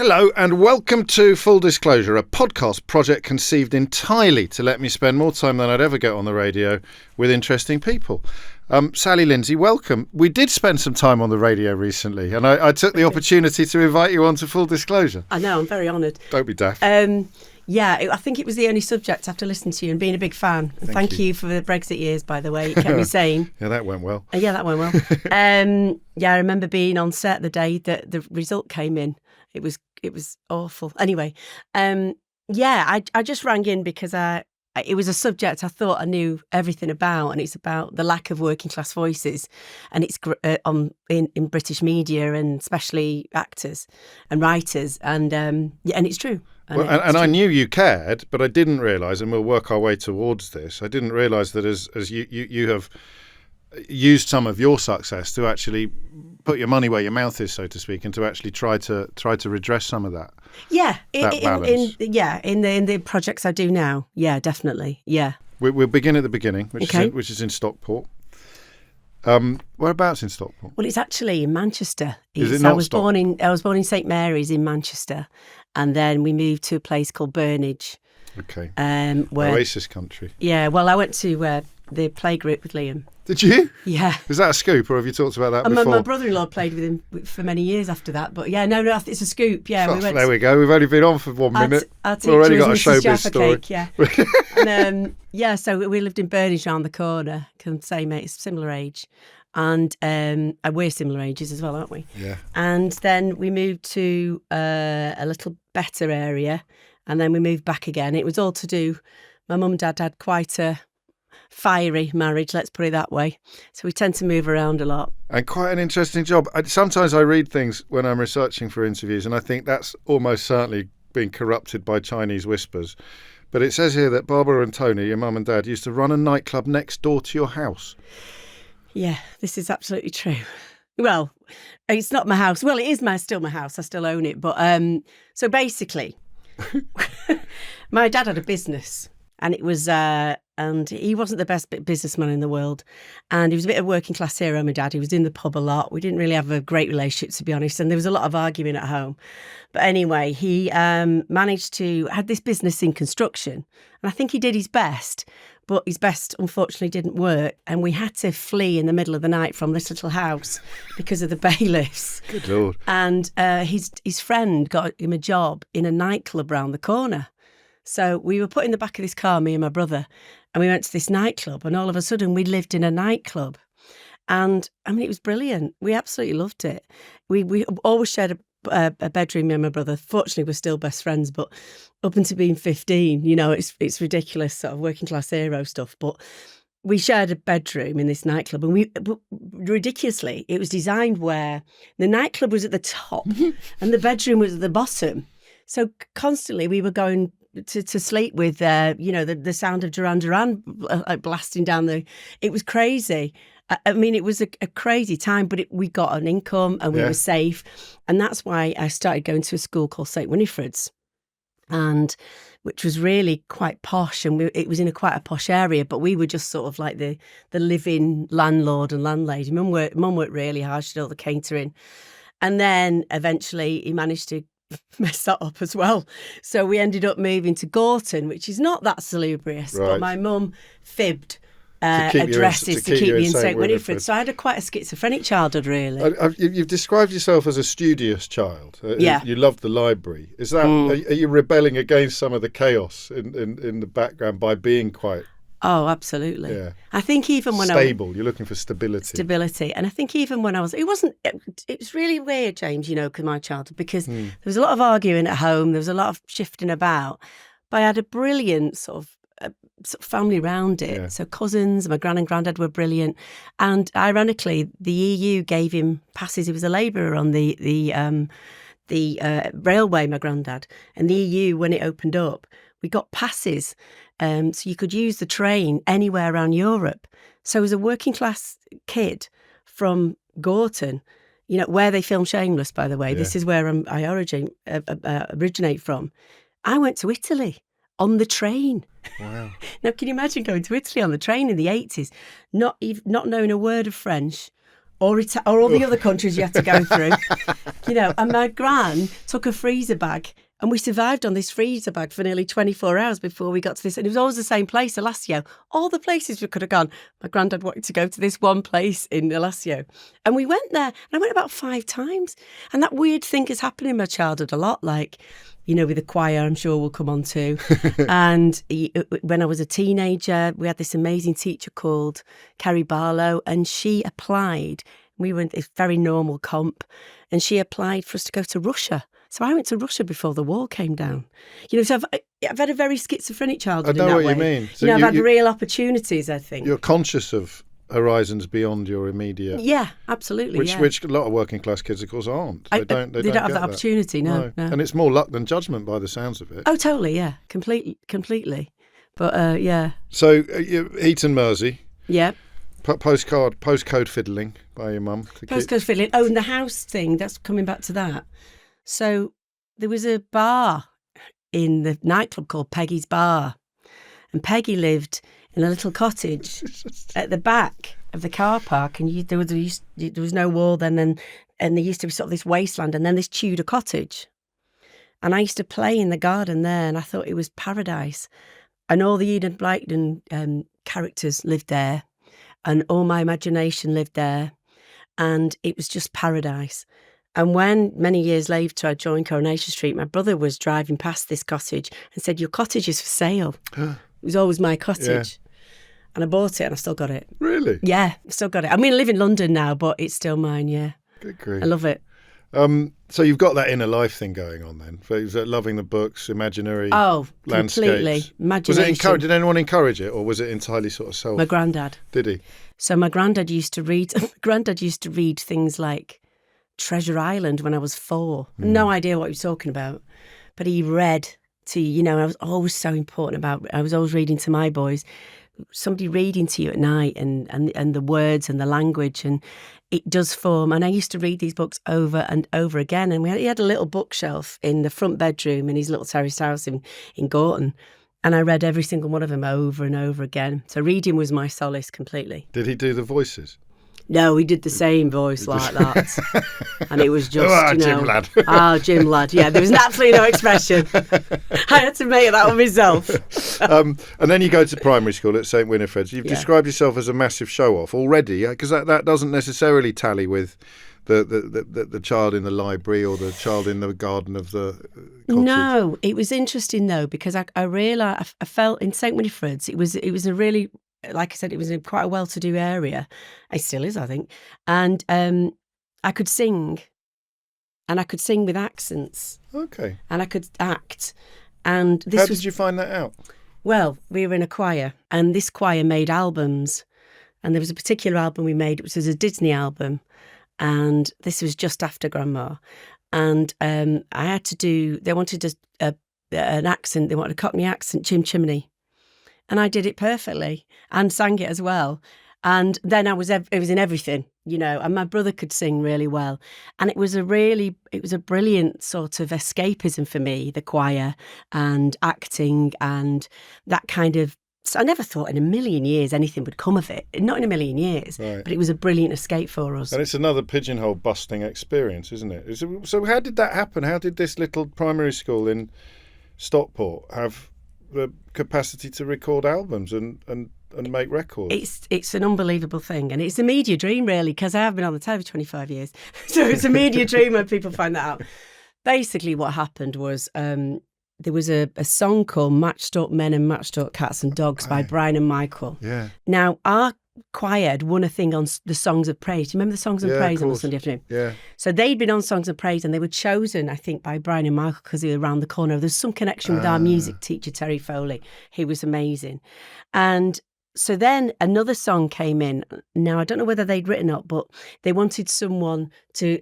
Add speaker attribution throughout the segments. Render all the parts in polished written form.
Speaker 1: Hello and welcome to Full Disclosure, a podcast project conceived entirely to let me spend more time than I'd ever get on the radio with interesting people. Sally Lindsay, welcome. We did spend some time on the radio recently, and I took the opportunity to invite you on to Full Disclosure.
Speaker 2: I know, I'm very honoured.
Speaker 1: Don't be daft.
Speaker 2: I think it was the only subject after listening to you and being a big fan. And thank you for the Brexit years, by the way. It kept me sane.
Speaker 1: Yeah, that went well.
Speaker 2: That went well. I remember being on set the day that the result came in. It was awful. Anyway, I just rang in because it was a subject I thought I knew everything about, and it's about the lack of working class voices, and it's in British media and especially actors and writers, and it's true.
Speaker 1: And I knew you cared, but I didn't realise, and we'll work our way towards this. I didn't realise that as you have used some of your success to actually put your money where your mouth is, so to speak, and to actually try to redress some of that.
Speaker 2: Yeah,
Speaker 1: balance.
Speaker 2: In the projects I do now. Yeah, definitely. Yeah.
Speaker 1: We'll begin at the beginning, which is in Stockport. Whereabouts in Stockport?
Speaker 2: Well, it's actually in Manchester.
Speaker 1: I was
Speaker 2: born in St Mary's in Manchester, and then we moved to a place called Burnage.
Speaker 1: Okay.
Speaker 2: Where,
Speaker 1: Oasis country.
Speaker 2: Yeah. Well, I went to the playgroup with Liam.
Speaker 1: Did you?
Speaker 2: Yeah.
Speaker 1: Is that a scoop, or have you talked about that before?
Speaker 2: My brother-in-law played with him for many years after that. But yeah, no, it's a scoop. Yeah,
Speaker 1: there we go. We've only been on for 1 minute. We've already got a showbiz story.
Speaker 2: Cake, yeah. And, so we lived in Burnage around the corner. Can say, mate, it's similar age. And we're similar ages as well, aren't we?
Speaker 1: Yeah.
Speaker 2: And then we moved to a little better area, and then we moved back again. It was all to do. My mum and dad had quite a fiery marriage, let's put it that way. So we tend to move around a lot.
Speaker 1: And quite an interesting job. Sometimes I read things when I'm researching for interviews, and I think that's almost certainly been corrupted by Chinese whispers. But it says here that Barbara and Tony, your mum and dad, used to run a nightclub next door to your house.
Speaker 2: Yeah, this is absolutely true. Well, it's not my house. Well, it is still my house. I still own it. But so basically, my dad had a business, and it was, and he wasn't the best businessman in the world. And he was a bit of a working class hero, my dad. He was in the pub a lot. We didn't really have a great relationship, to be honest. And there was a lot of arguing at home. But anyway, he managed to had this business in construction. And I think he did his best. But his best, unfortunately, didn't work. And we had to flee in the middle of the night from this little house because of the bailiffs.
Speaker 1: Good Lord.
Speaker 2: And his friend got him a job in a nightclub round the corner. So we were put in the back of this car, me and my brother, and we went to this nightclub. And all of a sudden, we lived in a nightclub. And, I mean, it was brilliant. We absolutely loved it. We always shared a bedroom, me and my brother. Fortunately, we're still best friends, but up until being 15, it's ridiculous sort of working class hero stuff. But we shared a bedroom in this nightclub, and ridiculously, it was designed where the nightclub was at the top and the bedroom was at the bottom. So constantly we were going to sleep with, the sound of Duran Duran blasting down it was crazy. I mean, it was a crazy time, but we got an income and we were safe. And that's why I started going to a school called St Winifred's, and which was really quite posh. And it was in quite a posh area, but we were just sort of like the living landlord and landlady. Mum worked really hard. She did all the catering. And then eventually he managed to mess that up as well. So we ended up moving to Gorton, which is not that salubrious,
Speaker 1: right.
Speaker 2: But my mum fibbed addresses to keep me in St Winifred. So I had quite a schizophrenic childhood, really.
Speaker 1: You've described yourself as a studious child.
Speaker 2: Yeah.
Speaker 1: You loved the library. Is that are you rebelling against some of the chaos in the background by being quite...
Speaker 2: Oh, absolutely.
Speaker 1: Yeah.
Speaker 2: I think even when
Speaker 1: Stable. You're looking for stability.
Speaker 2: Stability. And I think even when I was... It was really weird, James, my childhood, because there was a lot of arguing at home. There was a lot of shifting about. But I had a brilliant sort of family around it. Yeah. So cousins, my gran and granddad were brilliant. And ironically, the EU gave him passes. He was a labourer on the railway, my granddad. And the EU, when it opened up, we got passes. So you could use the train anywhere around Europe. So as a working class kid from Gorton, where they filmed Shameless, by the way, this is where I originate from. I went to Italy on the train.
Speaker 1: Wow.
Speaker 2: Now, can you imagine going to Italy on the train in the 80s, not knowing a word of French or all the other countries you had to go through. And my gran took a freezer bag, and we survived on this freezer bag for nearly 24 hours before we got to this. And it was always the same place, Alassio. All the places we could have gone. My granddad wanted to go to this one place in Alassio. And we went there, and I went about 5 times. And that weird thing has happened in my childhood a lot, like, with the choir, I'm sure we'll come on to. And when I was a teenager, we had this amazing teacher called Kerry Barlow, and she applied. We were in this very normal comp, and she applied for us to go to Russia. So I went to Russia before the wall came down. So I've had a very schizophrenic childhood.
Speaker 1: I know
Speaker 2: in that
Speaker 1: what
Speaker 2: way.
Speaker 1: you mean. So
Speaker 2: I've had real opportunities, I think.
Speaker 1: You're conscious of horizons beyond your immediate.
Speaker 2: Yeah, absolutely.
Speaker 1: Which a lot of working class kids, of course, aren't. They don't
Speaker 2: have that opportunity. No.
Speaker 1: And it's more luck than judgment by the sounds of it.
Speaker 2: Oh, totally. Yeah, completely. But yeah.
Speaker 1: So Eton Mersey.
Speaker 2: Yeah.
Speaker 1: Postcode fiddling by your mum.
Speaker 2: Postcode fiddling. Oh, and the house thing. That's coming back to that. So there was a bar in the nightclub called Peggy's Bar, and Peggy lived in a little cottage at the back of the car park, and there was no wall then, and there used to be sort of this wasteland, and then this Tudor cottage, and I used to play in the garden there, and I thought it was paradise, and all the Enid Blyton characters lived there, and all my imagination lived there, and it was just paradise. And when, many years later, I joined Coronation Street, my brother was driving past this cottage and said, "Your cottage is for sale." It was always my cottage. Yeah. And I bought it, and I still got it.
Speaker 1: Really?
Speaker 2: Yeah, I still got it. I mean, I live in London now, but it's still mine, yeah.
Speaker 1: Good grief.
Speaker 2: I love it.
Speaker 1: So you've got that inner life thing going on then. So is that loving the books, imaginary landscapes?
Speaker 2: Completely. Imagination.
Speaker 1: Did anyone encourage it, or was it entirely sort of self?
Speaker 2: My granddad.
Speaker 1: Did he?
Speaker 2: So my granddad used to read things like Treasure Island when I was 4. No idea what he was talking about. But he read to, I was always so important I was always reading to my boys, somebody reading to you at night and the words and the language, and it does form. And I used to read these books over and over again. And he had a little bookshelf in the front bedroom in his little terrace house in Gorton. And I read every single one of them over and over again. So reading was my solace completely.
Speaker 1: Did he do the voices?
Speaker 2: No, he did the same voice like that. And it was just,
Speaker 1: Jim Lad.
Speaker 2: Jim Lad. Yeah, there was absolutely no expression. I had to make that up myself.
Speaker 1: And then you go to primary school at St Winifred's. You've described yourself as a massive show-off already, because that doesn't necessarily tally with the child in the library or the child in the garden of the cottage.
Speaker 2: No, it was interesting though, because I realised, I felt in St Winifred's, it was a really, like I said, it was in quite a well-to-do area. It still is, I think. And I could sing, and I could sing with accents.
Speaker 1: Okay.
Speaker 2: And I could act. And
Speaker 1: How did you find that out?
Speaker 2: Well, we were in a choir, and this choir made albums. And there was a particular album we made, which was a Disney album. And this was just after Grandma. And I had to do, they wanted an accent, they wanted a Cockney accent, Jim Chimney. And I did it perfectly and sang it as well. And then it was in everything, and my brother could sing really well. And it was a brilliant sort of escapism for me, the choir and acting and that kind of. So I never thought in a million years anything would come of it. Not in a million years,
Speaker 1: right.
Speaker 2: But it was a brilliant escape for us.
Speaker 1: And it's another pigeonhole busting experience, isn't it? So how did that happen? How did this little primary school in Stockport have the capacity to record albums and make records?
Speaker 2: It's an unbelievable thing, and it's a media dream really, because I have been on the television 25 years, so it's a media dream when people find that out. Basically what happened was there was a song called Matched Up Men and Matched Up Cats and Dogs by Brian and Michael.
Speaker 1: Yeah.
Speaker 2: Now our choir had won a thing on the Songs of Praise. Do you remember the Songs of Praise on a Sunday afternoon?
Speaker 1: Yeah.
Speaker 2: So they'd been on Songs of Praise, and they were chosen, I think, by Brian and Michael because they were around the corner. There's some connection with our music teacher, Terry Foley. He was amazing. And so then another song came in. Now, I don't know whether they'd written it, but they wanted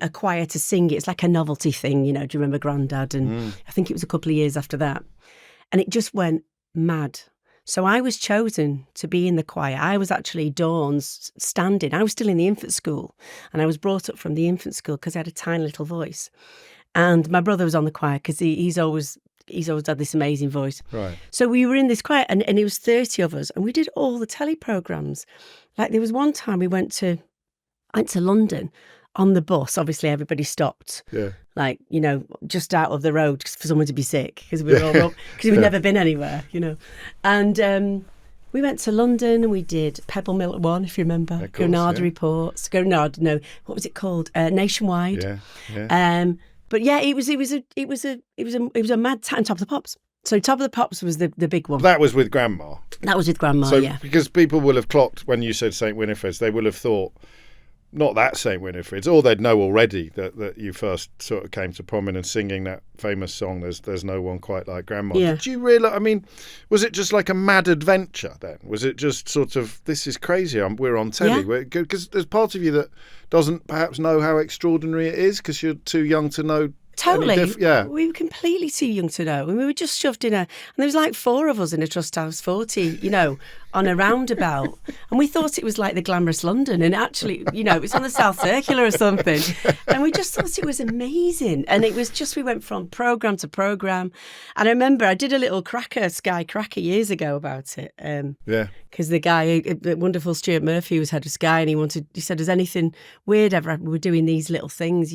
Speaker 2: a choir to sing it. It's like a novelty thing, do you remember Grandad? And I think it was a couple of years after that. And it just went mad. So I was chosen to be in the choir. I was actually Dawn's stand-in. I was still in the infant school, and I was brought up from the infant school because I had a tiny little voice. And my brother was on the choir because he's always had this amazing voice.
Speaker 1: Right.
Speaker 2: So we were in this choir, and it was 30 of us, and we did all the telly programmes. Like there was one time we went to I went to London on the bus. Obviously, everybody stopped,
Speaker 1: Yeah.
Speaker 2: like, just out of the road for someone to be sick because we were all because we'd never been anywhere, And we went to London and we did Pebble Mill at 1, if you remember.
Speaker 1: Of course,
Speaker 2: Granada Reports. Granada, no, what was it called? Nationwide.
Speaker 1: Yeah.
Speaker 2: But yeah, it was a mad time. Top of the Pops. So Top of the Pops was the big one.
Speaker 1: That was with Grandma.
Speaker 2: That was with Grandma.
Speaker 1: So
Speaker 2: yeah.
Speaker 1: because people will have clocked when you said St Winifred's, they will have thought not that St Winifred's, or they'd know already that you first sort of came to prominence singing that famous song. There's no one quite like Grandma.
Speaker 2: Yeah.
Speaker 1: Did you realise? I mean, was it just like a mad adventure then? Was it just sort of, this is crazy? We're on telly. Because there's part of you that doesn't perhaps know how extraordinary it is because you're too young to know.
Speaker 2: Totally.
Speaker 1: Yeah.
Speaker 2: We were completely too young to know. And we were just shoved in and there was like 4 of us in a Trust House 40, on a roundabout. And we thought it was like the glamorous London. And actually, it was on the South Circular or something. And we just thought it was amazing. And it was just, we went from programme to programme. And I remember I did a little Sky Cracker years ago about it. Because the guy, the wonderful Stuart Murphy, was head of Sky, and he said, "Is anything weird ever? We're doing these little things,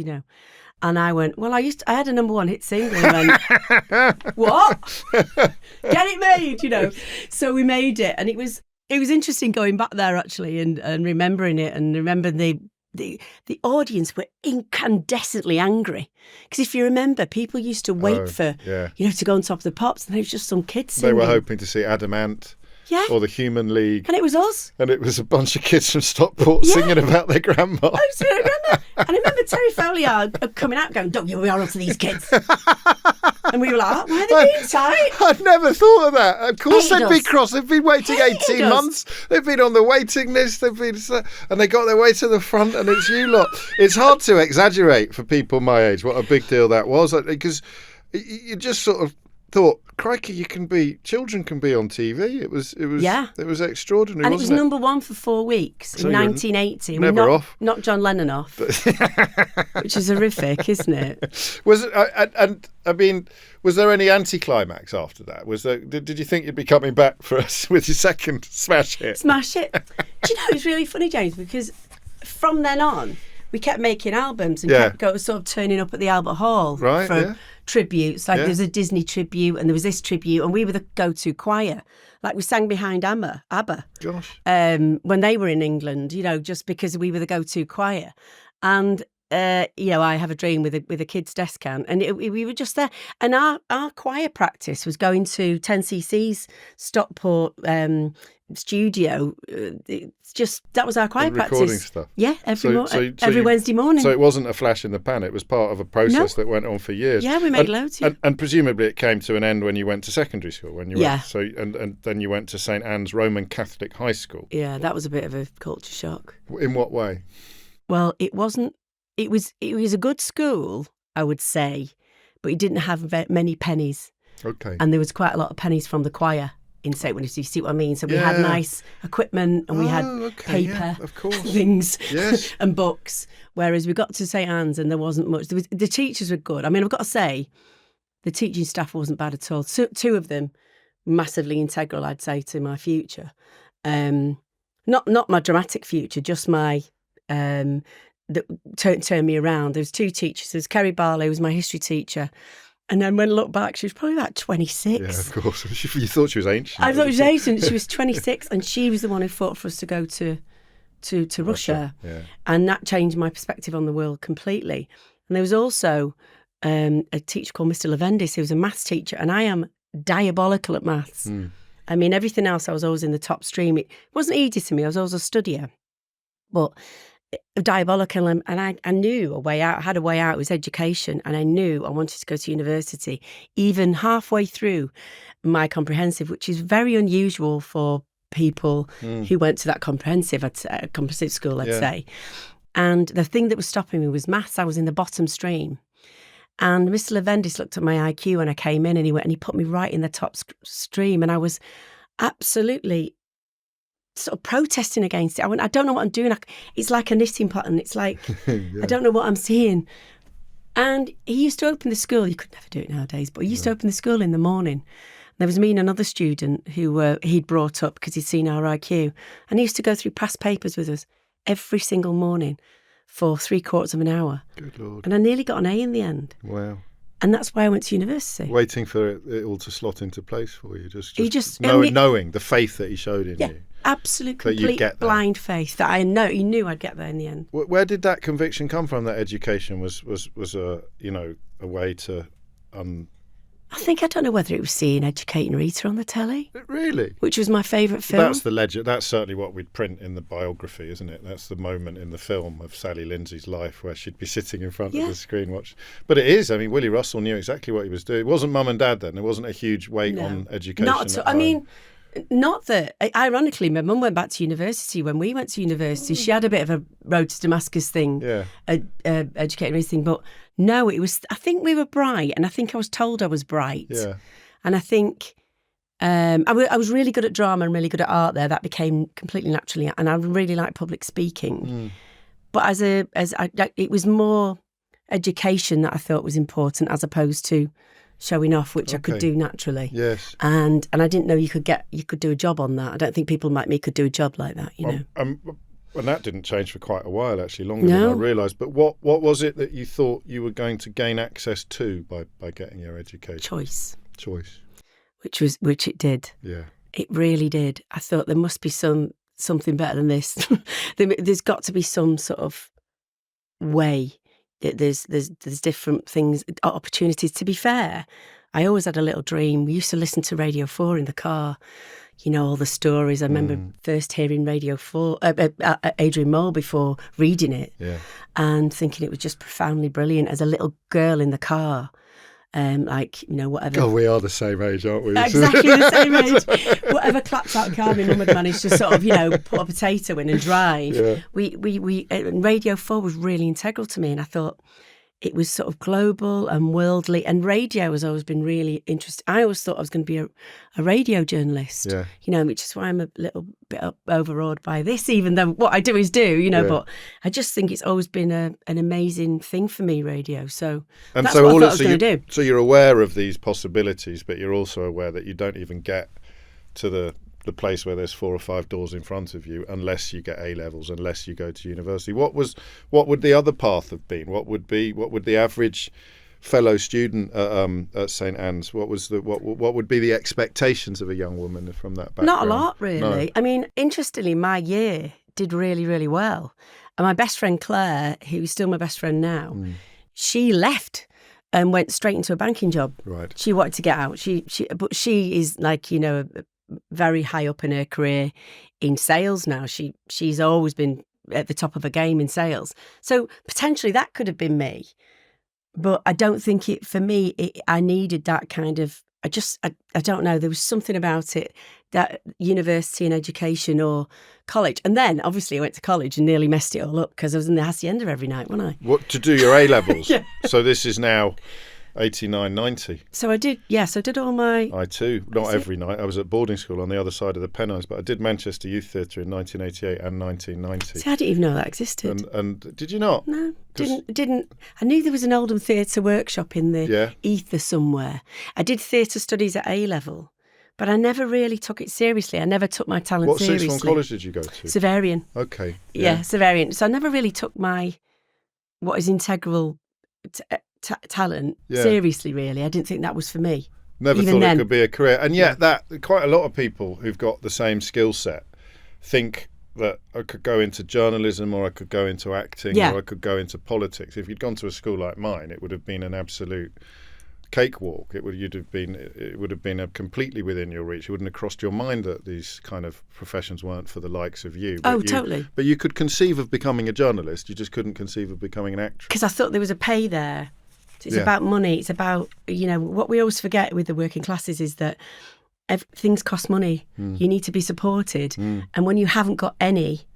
Speaker 2: And I went, well, I had a number 1 hit single. And went, what? Get it made, So we made it, and it was interesting going back there actually and remembering it, and remembering the audience were incandescently angry because if you remember, people used to wait to go on Top of the Pops, and there was just some kids singing.
Speaker 1: They were hoping to see Adam Ant.
Speaker 2: Yeah.
Speaker 1: Or the Human League.
Speaker 2: And it was us.
Speaker 1: And it was a bunch of kids from Stockport singing about their grandma.
Speaker 2: Absolutely. And I remember Terry Folliard coming out going, "Don't you be on to these kids." And we were like, why are they being tight?
Speaker 1: I'd never thought of that. Of course they'd be cross. They've been waiting 18 months. They've been on the waiting list. And they got their way to the front, and it's you lot. It's hard to exaggerate for people my age what a big deal that was, because you just sort of thought, crikey, children can be on TV. It was extraordinary.
Speaker 2: And
Speaker 1: wasn't
Speaker 2: it was number 1 for 4 weeks in 1980.
Speaker 1: Never off.
Speaker 2: Knocked John Lennon off, which is horrific, isn't it?
Speaker 1: Was there any anticlimax after that? Did you think you'd be coming back for us with your second smash hit?
Speaker 2: Smash it. Do you know, it's really funny, James, because from then on, we kept making albums and kept sort of turning up at the Albert Hall for tributes. Like there was a Disney tribute and there was this tribute, and we were the go-to choir. Like we sang behind ABBA.
Speaker 1: Gosh.
Speaker 2: When they were in England, just because we were the go-to choir. And I Have a Dream with a kid's desk can, and we were just there. And our choir practice was going to 10cc's Stockport studio. That was our choir practice. Recording
Speaker 1: stuff.
Speaker 2: Yeah, every Wednesday morning.
Speaker 1: So it wasn't a flash in the pan. It was part of a process that went on for years.
Speaker 2: Yeah, we made loads.
Speaker 1: And presumably it came to an end when you went to secondary school. When you went, and then you went to St Anne's Roman Catholic High School.
Speaker 2: Yeah, that was a bit of a culture shock.
Speaker 1: In what way?
Speaker 2: Well, it wasn't. It was a good school, I would say, but it didn't have many pennies.
Speaker 1: Okay.
Speaker 2: And there was quite a lot of pennies from the choir in St. Winifred's. You see what I mean? So we had nice equipment, and we had paper,
Speaker 1: of course,
Speaker 2: things, and books. Whereas we got to St. Anne's and there wasn't much. The teachers were good. I mean, I've got to say, the teaching staff wasn't bad at all. 2 of them massively integral, I'd say, to my future. Not my dramatic future, just my that turned me around. There was 2 teachers. There was Kerry Barlow, who was my history teacher. And then when I look back, she was probably about 26.
Speaker 1: Yeah, of course. You thought she was ancient.
Speaker 2: I thought she was ancient. She was 26, and she was the one who fought for us to go to Russia.
Speaker 1: Yeah.
Speaker 2: And that changed my perspective on the world completely. And there was also a teacher called Mr. Levendis, who was a maths teacher, and I am diabolical at maths. Mm. I mean, everything else I was always in the top stream. It wasn't easy to me. I was always a studier. But diabolical, and I knew a way out. I had a way out. It was education, and I knew I wanted to go to university even halfway through my comprehensive, which is very unusual for people who went to that comprehensive school, let's say. And the thing that was stopping me was maths. I was in the bottom stream, and Mr. Levendis looked at my IQ when I came in, and he put me right in the top stream, and I was absolutely sort of protesting against it. I went, I don't know what I'm doing. It's like a knitting pattern. It's like, I don't know what I'm seeing. And he used to open the school. You could never do it nowadays, but he used to open the school in the morning. There was me and another student who he'd brought up because he'd seen our IQ. And he used to go through past papers with us every single morning for 3/4 of an hour.
Speaker 1: Good Lord.
Speaker 2: And I nearly got an A in the end.
Speaker 1: Wow.
Speaker 2: And that's why I went to university.
Speaker 1: Waiting for it all to slot into place for you. Just
Speaker 2: I mean,
Speaker 1: knowing the faith that he showed in
Speaker 2: yeah,
Speaker 1: you.
Speaker 2: absolute,
Speaker 1: That you'd
Speaker 2: complete
Speaker 1: get there.
Speaker 2: blind faith that I know he knew I'd get there in the end.
Speaker 1: Where did that conviction come from? That education was a a way to
Speaker 2: I don't know whether it was seeing Educating Rita on the telly,
Speaker 1: really.
Speaker 2: which was my favourite film.
Speaker 1: That's the legend. That's certainly what we'd print in the biography, isn't it? That's the moment in the film of Sally Lindsay's life where she'd be sitting in front of the screen watching. But it is. I mean, Willie Russell knew exactly what he was doing. It wasn't mum and dad then. There wasn't a huge weight on education.
Speaker 2: Not at all. I mean, not that. Ironically, my mum went back to university when we went to university. She had a bit of a road to Damascus thing, Educating Rita thing, but no, it was. I think we were bright, and I think I was told I was bright.
Speaker 1: Yeah.
Speaker 2: And I think I was really good at drama and really good at art there. That became completely naturally, and I really liked public speaking. But it was more education that I thought was important as opposed to showing off, which I could do naturally.
Speaker 1: Yes.
Speaker 2: And I didn't know you could do a job on that. I don't think people like me could do a job like that, you know.
Speaker 1: And that didn't change for quite a while, actually, longer than I realised. But what was it that you thought you were going to gain access to by getting your education?
Speaker 2: Choice. Which it did.
Speaker 1: Yeah.
Speaker 2: It really did. I thought there must be something better than this. There's got to be some sort of way. There's different things, opportunities. To be fair, I always had a little dream. We used to listen to Radio 4 in the car. You know, all the stories. I remember first hearing Radio 4, Adrian Mole before reading it, and thinking it was just profoundly brilliant as a little girl in the car. Whatever.
Speaker 1: God, we are the same age, aren't we?
Speaker 2: Exactly the same age. Whatever claps out the car, my mum had managed to sort of, put a potato in and drive. Yeah. Radio 4 was really integral to me, and I thought it was sort of global and worldly, and radio has always been really interesting. I always thought I was going to be a radio journalist, which is why I'm a little bit overawed by this, even though what I do is do, but I just think it's always been an amazing thing for me, radio. So that's what I thought I was going to do.
Speaker 1: So you're aware of these possibilities, but you're also aware that you don't even get to the place where there's 4 or 5 doors in front of you unless you get A levels, unless you go to university. What would the other path have been? What would the average fellow student at St Anne's? What would be the expectations of a young woman from that background?
Speaker 2: Not a lot, really.
Speaker 1: No.
Speaker 2: I mean, interestingly, my year did really, really well. And my best friend Claire, who's still my best friend now, she left and went straight into a banking job.
Speaker 1: Right.
Speaker 2: She wanted to get out. But she is like, very high up in her career in sales now. She's always been at the top of her game in sales. So potentially that could have been me. But I don't think for me, I needed that kind of, I don't know, there was something about it, that university and education or college. And then obviously I went to college and nearly messed it all up because I was in the hacienda every night, wasn't I?
Speaker 1: What, to do your A levels?
Speaker 2: Yeah.
Speaker 1: So this is now 89, 90.
Speaker 2: So I did, yes, I did all my...
Speaker 1: I too, not every night. I was at boarding school on the other side of the Pennines, but I did Manchester Youth Theatre in 1988 and 1990.
Speaker 2: See, I didn't even know that existed.
Speaker 1: And did you not?
Speaker 2: No, didn't. I knew there was an Oldham Theatre workshop in the ether somewhere. I did theatre studies at A level, but I never really took it seriously. I never took my talent seriously.
Speaker 1: What sixth form college did you go to?
Speaker 2: Savarian.
Speaker 1: Okay.
Speaker 2: Yeah, Savarian. So I never really took what is integral talent seriously, really. I didn't think that was for me.
Speaker 1: Never thought it could be a career. And yet that quite a lot of people who've got the same skill set think that I could go into journalism or I could go into acting or I could go into politics. If you'd gone to a school like mine, it would have been an absolute cakewalk. It would have been completely within your reach. It wouldn't have crossed your mind that these kind of professions weren't for the likes of you.
Speaker 2: Totally.
Speaker 1: But you could conceive of becoming a journalist. You just couldn't conceive of becoming an actress.
Speaker 2: Because I thought there was a pay there. It's about money. It's about, what we always forget with the working classes is that things cost money. You need to be supported. And when you haven't got any,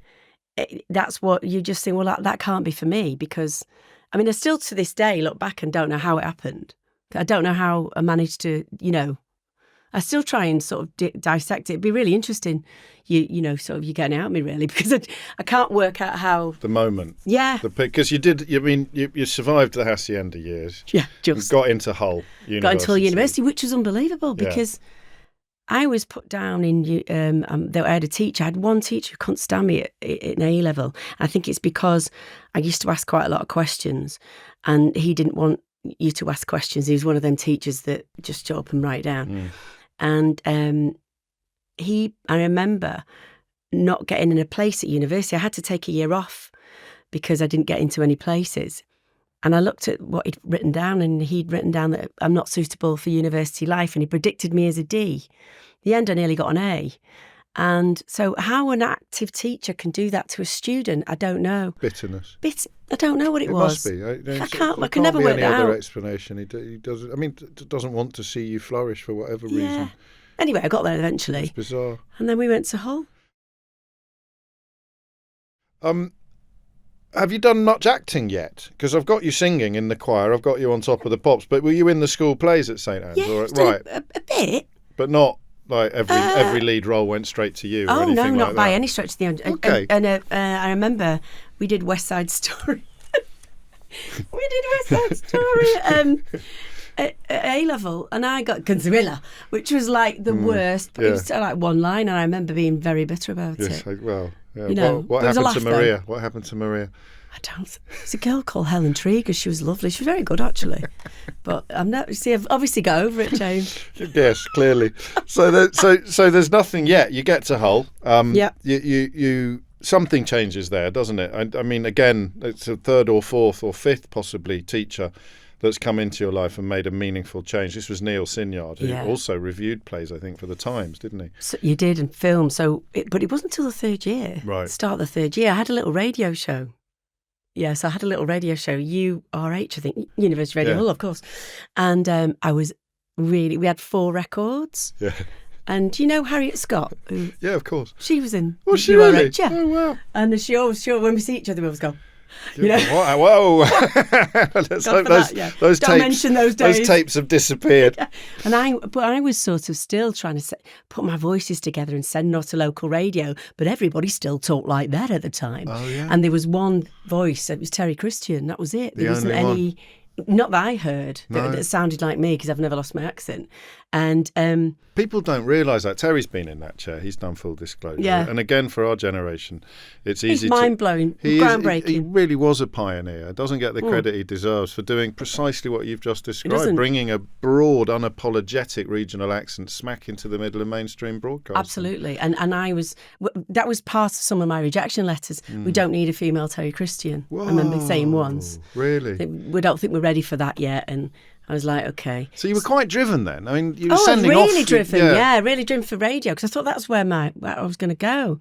Speaker 2: that's what you just think, well, that can't be for me. Because, I still to this day look back and don't know how it happened. I don't know how I managed to, I still try and sort of dissect it. It'd be really interesting, sort of you getting out of me, really, because I can't work out how...
Speaker 1: The moment.
Speaker 2: Yeah.
Speaker 1: Because you did, you survived the hacienda years.
Speaker 2: Yeah, just.
Speaker 1: Got into Hull University.
Speaker 2: Got into Hull University, which was unbelievable because I was put down in, I had a teacher. I had one teacher who couldn't stand me in A level. I think it's because I used to ask quite a lot of questions, and he didn't want you to ask questions. He was one of them teachers that just shut up and write down. And I remember not getting in a place at university. I had to take a year off because I didn't get into any places. And I looked at what he'd written down, and he'd written down that I'm not suitable for university life, and he predicted me as a D. In the end, I nearly got an A. And so how an active teacher can do that to a student, I don't know.
Speaker 1: Bitterness.
Speaker 2: I don't know what it was.
Speaker 1: It must be.
Speaker 2: I can never work it out.
Speaker 1: Other explanation. He doesn't. I mean, doesn't want to see you flourish for whatever reason.
Speaker 2: Anyway, I got there eventually.
Speaker 1: It's bizarre.
Speaker 2: And then we went to Hull.
Speaker 1: Have you done much acting yet? Because I've got you singing in the choir. I've got you on Top of the Pops. But were you in the school plays at St Anne's?
Speaker 2: Yeah,
Speaker 1: right.
Speaker 2: A bit.
Speaker 1: But not like every lead role went straight to you.
Speaker 2: Oh
Speaker 1: or anything
Speaker 2: no,
Speaker 1: like
Speaker 2: not by
Speaker 1: that.
Speaker 2: any stretch of the end.
Speaker 1: Okay.
Speaker 2: And I remember we did West Side Story. We did West Side Story at A level, and I got Consuela, which was like the worst. But it was like one line, and I remember being very bitter about it.
Speaker 1: Well, yeah.
Speaker 2: You know,
Speaker 1: what
Speaker 2: there was a
Speaker 1: happened to
Speaker 2: laugh,
Speaker 1: Maria?
Speaker 2: though.
Speaker 1: What happened to Maria?
Speaker 2: I don't. There's a girl called Helen Trieger. She was lovely. She was very good, actually. But I'm not. See, I've obviously got over it, James.
Speaker 1: Yes, clearly. So there's nothing yet. You get to Hull.
Speaker 2: Yeah.
Speaker 1: You something changes there, doesn't it? I mean, again, it's a third or fourth or fifth possibly teacher that's come into your life and made a meaningful change. This was Neil Sinyard, who also reviewed plays, I think, for the Times, didn't he?
Speaker 2: So you did, and film. But it wasn't until the third year.
Speaker 1: Right.
Speaker 2: Start of the third year. I had a little radio show. Yes, I had a little radio show, URH, I think, University Radio Hull, of course. And we had 4 records.
Speaker 1: Yeah.
Speaker 2: And do you know Harriet Scott?
Speaker 1: Yeah, of course.
Speaker 2: She was in
Speaker 1: Was she
Speaker 2: URH,
Speaker 1: really?
Speaker 2: yeah.
Speaker 1: Oh, wow.
Speaker 2: And she always, when we see each other, we always go, you know.
Speaker 1: Whoa. Let's hope those
Speaker 2: Don't mention those days.
Speaker 1: Those tapes have disappeared.
Speaker 2: Yeah. And I was sort of still trying to put my voices together and send out to local radio, but everybody still talked like that at the time.
Speaker 1: Oh, yeah.
Speaker 2: And there was one voice, it was Terry Christian, that was it. There wasn't any, not that I heard, that sounded like me, because I've never lost my accent. And
Speaker 1: people don't realise that. Terry's been in that chair. He's done Full Disclosure.
Speaker 2: Yeah.
Speaker 1: And again, for our generation, it's easy
Speaker 2: He's mind-blowing, groundbreaking.
Speaker 1: He really was a pioneer. Doesn't get the credit he deserves for doing precisely what you've just described, bringing a broad, unapologetic regional accent smack into the middle of mainstream broadcasting.
Speaker 2: Absolutely. And that was part of some of my rejection letters. We don't need a female Terry Christian.
Speaker 1: Whoa,
Speaker 2: I remember saying once.
Speaker 1: Really?
Speaker 2: We don't think we're ready for that yet. And I was like, okay.
Speaker 1: So you were quite driven then. I mean, you were
Speaker 2: sending
Speaker 1: off.
Speaker 2: Really driven, really driven for radio, because I thought that's where I was going to go.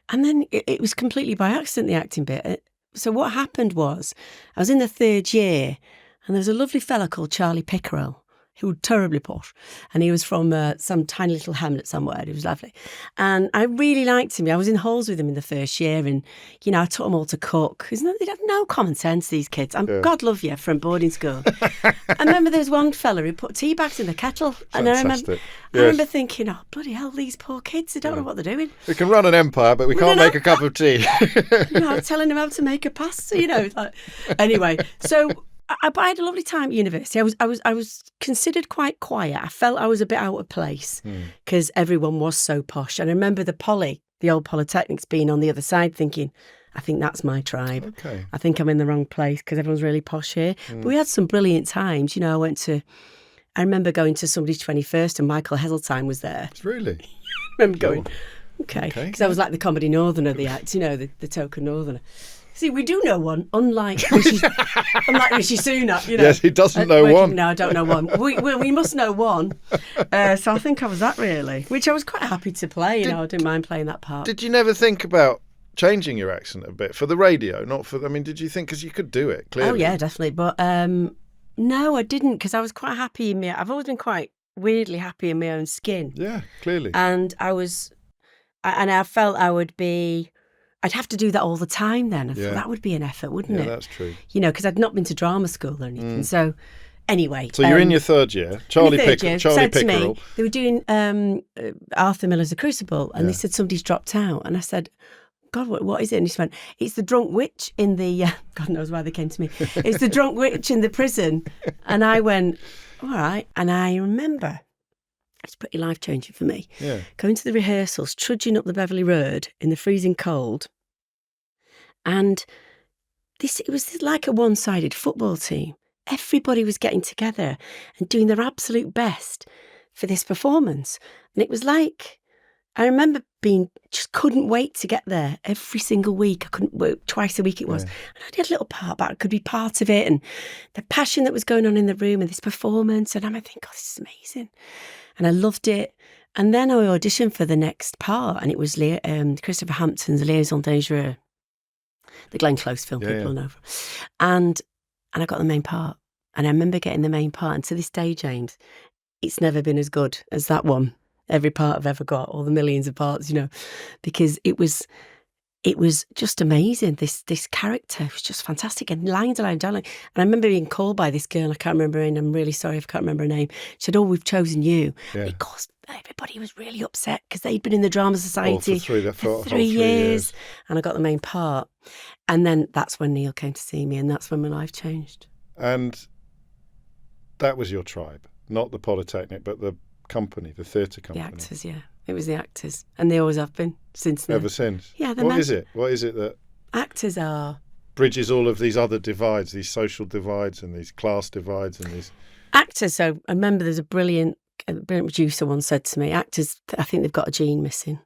Speaker 2: And then it was completely by accident, the acting bit. So what happened was, I was in the third year, and there was a lovely fella called Charlie Pickerel, who was terribly posh, and he was from some tiny little hamlet somewhere. He was lovely, and I really liked him. I was in halls with him in the first year, and I taught them all to cook. They have no common sense, these kids. God love you, from boarding school. I remember there was one fella who put tea bags in the kettle, and I remember thinking, oh bloody hell, these poor kids, they don't know what they're doing.
Speaker 1: We can run an empire, but we can't make a cup of tea.
Speaker 2: Telling them how to make a pasta, Anyway, so. I had a lovely time at university. I was considered quite quiet. I felt I was a bit out of place because everyone was so posh. And I remember the old Polytechnics, being on the other side, thinking, I think that's my tribe.
Speaker 1: Okay.
Speaker 2: I think I'm in the wrong place because everyone's really posh here. But we had some brilliant times. I remember going to somebody's 21st, and Michael Heseltine was there.
Speaker 1: Really?
Speaker 2: I remember going, okay. Because I was like the comedy northerner, the act, the token northerner. See, we do know one, unlike Rishi Sunak,
Speaker 1: Yes, he doesn't know one.
Speaker 2: No, I don't know one. We must know one. So I think I was that, really, which I was quite happy to play. I didn't mind playing that part.
Speaker 1: Did you never think about changing your accent a bit for the radio? Did you think, because you could do it, clearly?
Speaker 2: Oh, yeah, definitely. But no, I didn't, because I was quite happy in I've always been quite weirdly happy in my own skin.
Speaker 1: Yeah, clearly.
Speaker 2: And I felt I'd have to do that all the time then. I thought that would be an effort, wouldn't it?
Speaker 1: Yeah, that's true.
Speaker 2: Because I'd not been to drama school or anything. So anyway.
Speaker 1: So you're in your third year. Charlie Pickerel.
Speaker 2: To me, they were doing Arthur Miller's The Crucible, and they said somebody's dropped out. And I said, God, what is it? And he just went, it's the drunk witch in the, God knows why they came to me. It's the drunk witch in the prison. And I went, all right. And I remember It's pretty life-changing for me.
Speaker 1: Yeah.
Speaker 2: Going to the rehearsals, trudging up the Beverley Road in the freezing cold. And it was like a one-sided football team. Everybody was getting together and doing their absolute best for this performance. And it was like, I remember just couldn't wait to get there every single week. I couldn't work twice a week it was.
Speaker 1: Yeah.
Speaker 2: And I did a little part, but I could be part of it. And the passion that was going on in the room and this performance. And I'm thinking, oh, this is amazing. And I loved it. And then I auditioned for the next part. And it was Christopher Hampton's Liaison Dangereux, the Glenn Close film people will know. And I got the main part. And I remember getting the main part. And to this day, James, it's never been as good as that one. Every part I've ever got, all the millions of parts, because it was just amazing. This character was just fantastic, and lines and lines. And I remember being called by this girl. I can't remember her name. I'm really sorry if I can't remember her name. She said, "Oh, we've chosen you," because everybody was really upset because they'd been in the Drama Society for 3 years, and I got the main part. And then that's when Neil came to see me, and that's when my life changed.
Speaker 1: And that was your tribe, not the Polytechnic, but the company, the theatre company.
Speaker 2: The actors, yeah. It was the actors. And they always have been since then.
Speaker 1: Ever since?
Speaker 2: Yeah.
Speaker 1: What is it? What is it that
Speaker 2: actors are...
Speaker 1: bridges all of these other divides, these social divides and these class divides and these...
Speaker 2: Actors, so I remember there's a brilliant producer once said to me, actors, I think they've got a gene missing.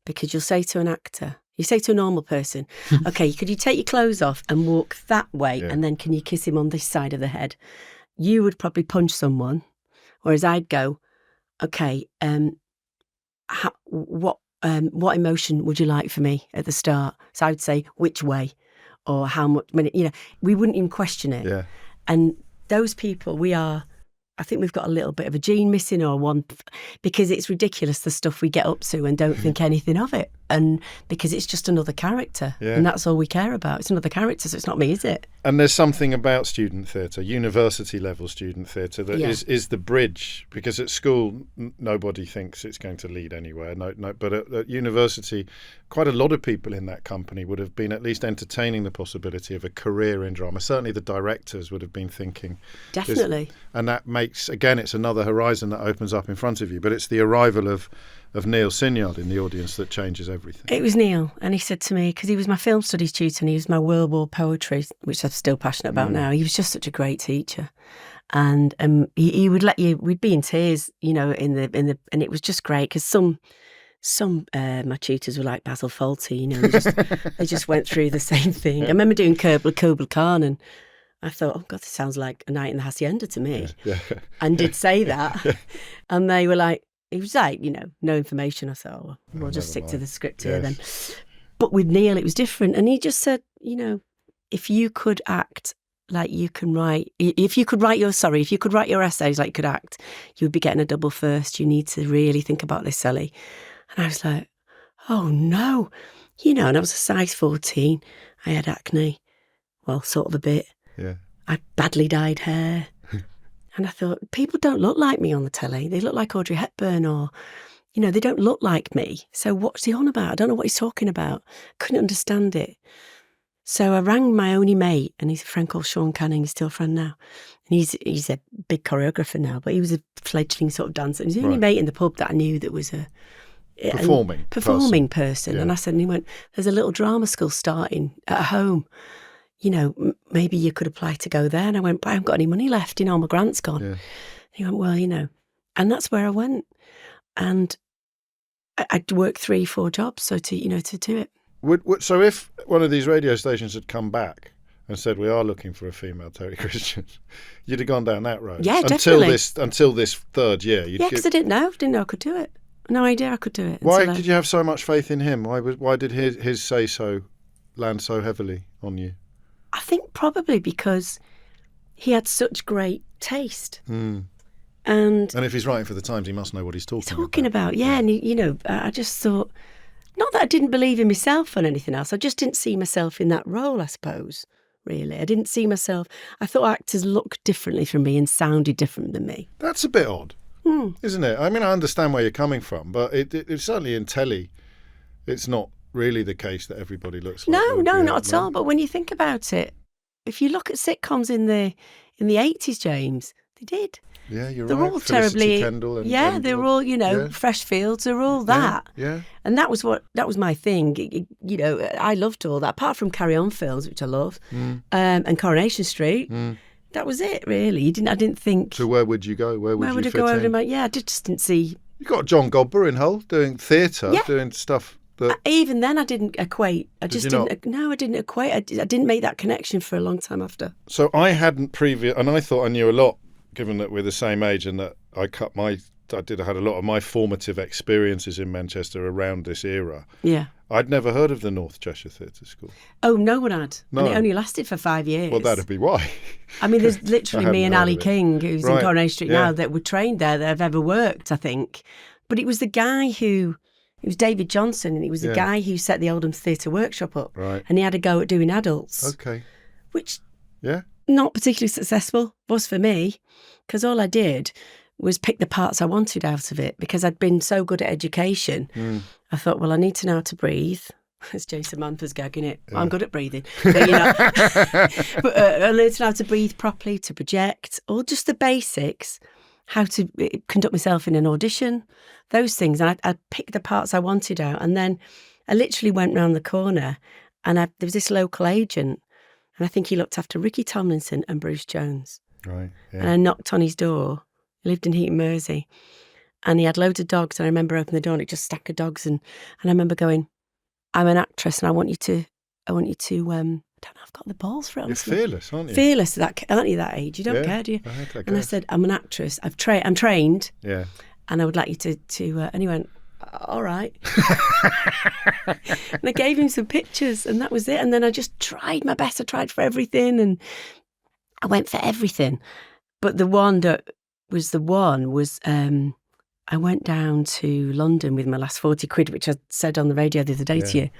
Speaker 2: Because you'll say to an actor, you say to a normal person, okay, could you take your clothes off and walk that way, and then can you kiss him on this side of the head? You would probably punch someone, whereas I'd go, okay, what emotion would you like for me at the start? So I would say, which way, or how much, we wouldn't even question it.
Speaker 1: Yeah.
Speaker 2: And those people, I think we've got a little bit of a gene missing or one, because it's ridiculous the stuff we get up to and don't think anything of it. And because it's just another character, and that's all we care about. It's another character, so it's not me, is it?
Speaker 1: And there's something about student theatre, university level student theatre, that is the bridge, because at school nobody thinks it's going to lead anywhere. But at university, quite a lot of people in that company would have been at least entertaining the possibility of a career in drama. Certainly the directors would have been thinking.
Speaker 2: Definitely.
Speaker 1: And that makes, again, it's another horizon that opens up in front of you. But it's the arrival of Neil Sinyard in the audience that changes everything.
Speaker 2: It was Neil, and he said to me, because he was my film studies tutor and he was my World War poetry, which I'm still passionate about now. He was just such a great teacher, and he would let you. We'd be in tears, in the, and it was just great because some my tutors were like Basil Fawlty, they just went through the same thing. I remember doing Kubla Khan, and I thought, oh God, this sounds like A Night in the Hacienda to me, and did say that, and they were like. He was like, no information. I thought, oh, we'll just stick to the script here then. But with Neil, it was different. And he just said, if you could act like you can write, if you could write your essays like you could act, you would be getting a double first. You need to really think about this, Sally. And I was like, oh no. And I was a size 14. I had acne. Well, sort of a bit.
Speaker 1: Yeah.
Speaker 2: I had badly dyed hair. And I thought, people don't look like me on the telly. They look like Audrey Hepburn or, they don't look like me. So what's he on about? I don't know what he's talking about. Couldn't understand it. So I rang my only mate, and he's a friend called Sean Canning. He's still a friend now. And he's a big choreographer now, but he was a fledgling sort of dancer. And he's the only mate in the pub that I knew that was a performing person. Yeah. And I said, and he went, there's a little drama school starting at home. Maybe you could apply to go there. And I went, but I haven't got any money left. All my grant's gone. Yeah. He went, well, and that's where I went. And I'd worked 3-4 jobs. So to do it.
Speaker 1: So if one of these radio stations had come back and said, we are looking for a female Terry Christian, you'd have gone down that road.
Speaker 2: Yeah, definitely.
Speaker 1: Until this third year.
Speaker 2: Because I didn't know I could do it. No idea I could do it.
Speaker 1: Why did you have so much faith in him? Why did his say-so land so heavily on you?
Speaker 2: I think probably because he had such great taste.
Speaker 1: And if he's writing for the Times, he must know what he's talking about.
Speaker 2: Yeah. And, I just thought, not that I didn't believe in myself and anything else. I just didn't see myself in that role, I suppose, really. I didn't see myself. I thought actors looked differently from me and sounded different than me.
Speaker 1: That's a bit odd, isn't it? I mean, I understand where you're coming from, but it's certainly in telly, it's not really the case that everybody looks like.
Speaker 2: No, not at all. But when you think about it, if you look at sitcoms in the 80s, James, they did.
Speaker 1: Yeah, you're
Speaker 2: they're
Speaker 1: right.
Speaker 2: all
Speaker 1: Felicity
Speaker 2: terribly.
Speaker 1: Kendall
Speaker 2: They're all,
Speaker 1: yeah.
Speaker 2: fresh fields. They're all that.
Speaker 1: Yeah.
Speaker 2: And that was my thing. I loved all that. Apart from Carry On films, which I love, and Coronation Street. That was it, really. I didn't think.
Speaker 1: So where would you go? Where would you
Speaker 2: I
Speaker 1: fit
Speaker 2: go
Speaker 1: in?
Speaker 2: I just didn't see.
Speaker 1: You got John Godber in Hull doing theatre, doing stuff. That...
Speaker 2: Even then, I didn't equate. I didn't equate. I didn't make that connection for a long time after.
Speaker 1: So I hadn't and I thought I knew a lot, given that we're the same age, and that I had a lot of my formative experiences in Manchester around this era.
Speaker 2: Yeah.
Speaker 1: I'd never heard of the North Cheshire Theatre School.
Speaker 2: Oh, no one had.
Speaker 1: No.
Speaker 2: And it only lasted for 5 years.
Speaker 1: Well, that'd be why.
Speaker 2: I mean, there's literally me and Ali King, who's in Coronation Street now, that were trained there that have ever worked, I think. But it was the guy it was David Johnson, and he was the guy who set the Oldham Theatre Workshop up.
Speaker 1: Right.
Speaker 2: And he had a go at doing adults.
Speaker 1: Okay.
Speaker 2: Which,
Speaker 1: yeah,
Speaker 2: not particularly successful, was for me, because all I did was pick the parts I wanted out of it, because I'd been so good at education. I thought, well, I need to know how to breathe. It's Jason Manford's gagging it. Yeah. I'm good at breathing. But, but I learned how to breathe properly, to project, or just the basics, how to conduct myself in an audition, those things. And I picked the parts I wanted out. And then I literally went round the corner, and there was this local agent, and I think he looked after Ricky Tomlinson and Bruce Jones.
Speaker 1: Right. Yeah.
Speaker 2: And I knocked on his door. He lived in Heaton, Mersey. And he had loads of dogs. And I remember opening the door, and it just stack of dogs. And I remember going, I'm an actress, and I want you to, I don't know, I've got the balls for it.
Speaker 1: You're fearless, aren't you?
Speaker 2: Fearless, aren't you that age? You don't care, do you? And I said, I'm an actress. I'm trained.
Speaker 1: Yeah.
Speaker 2: And I would like you to and he went, all right. And I gave him some pictures, and that was it. And then I just tried my best. I tried for everything, and I went for everything. But the one that was I went down to London with my last 40 quid, which I said on the radio the other day to you.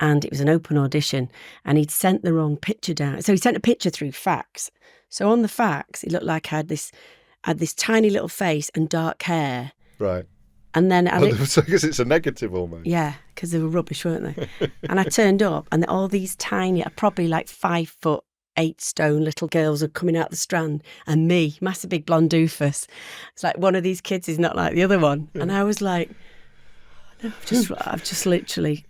Speaker 2: And it was an open audition, and he'd sent the wrong picture down. So he sent a picture through fax. So on the fax, it looked like I had this tiny little face and dark hair.
Speaker 1: Right.
Speaker 2: And then
Speaker 1: so I guess it's a negative almost.
Speaker 2: Yeah, because they were rubbish, weren't they? And I turned up, and all these tiny, probably like 5'8" little girls are coming out the Strand, and me, massive big blonde doofus. It's like one of these kids is not like the other one. And I was like, I've just literally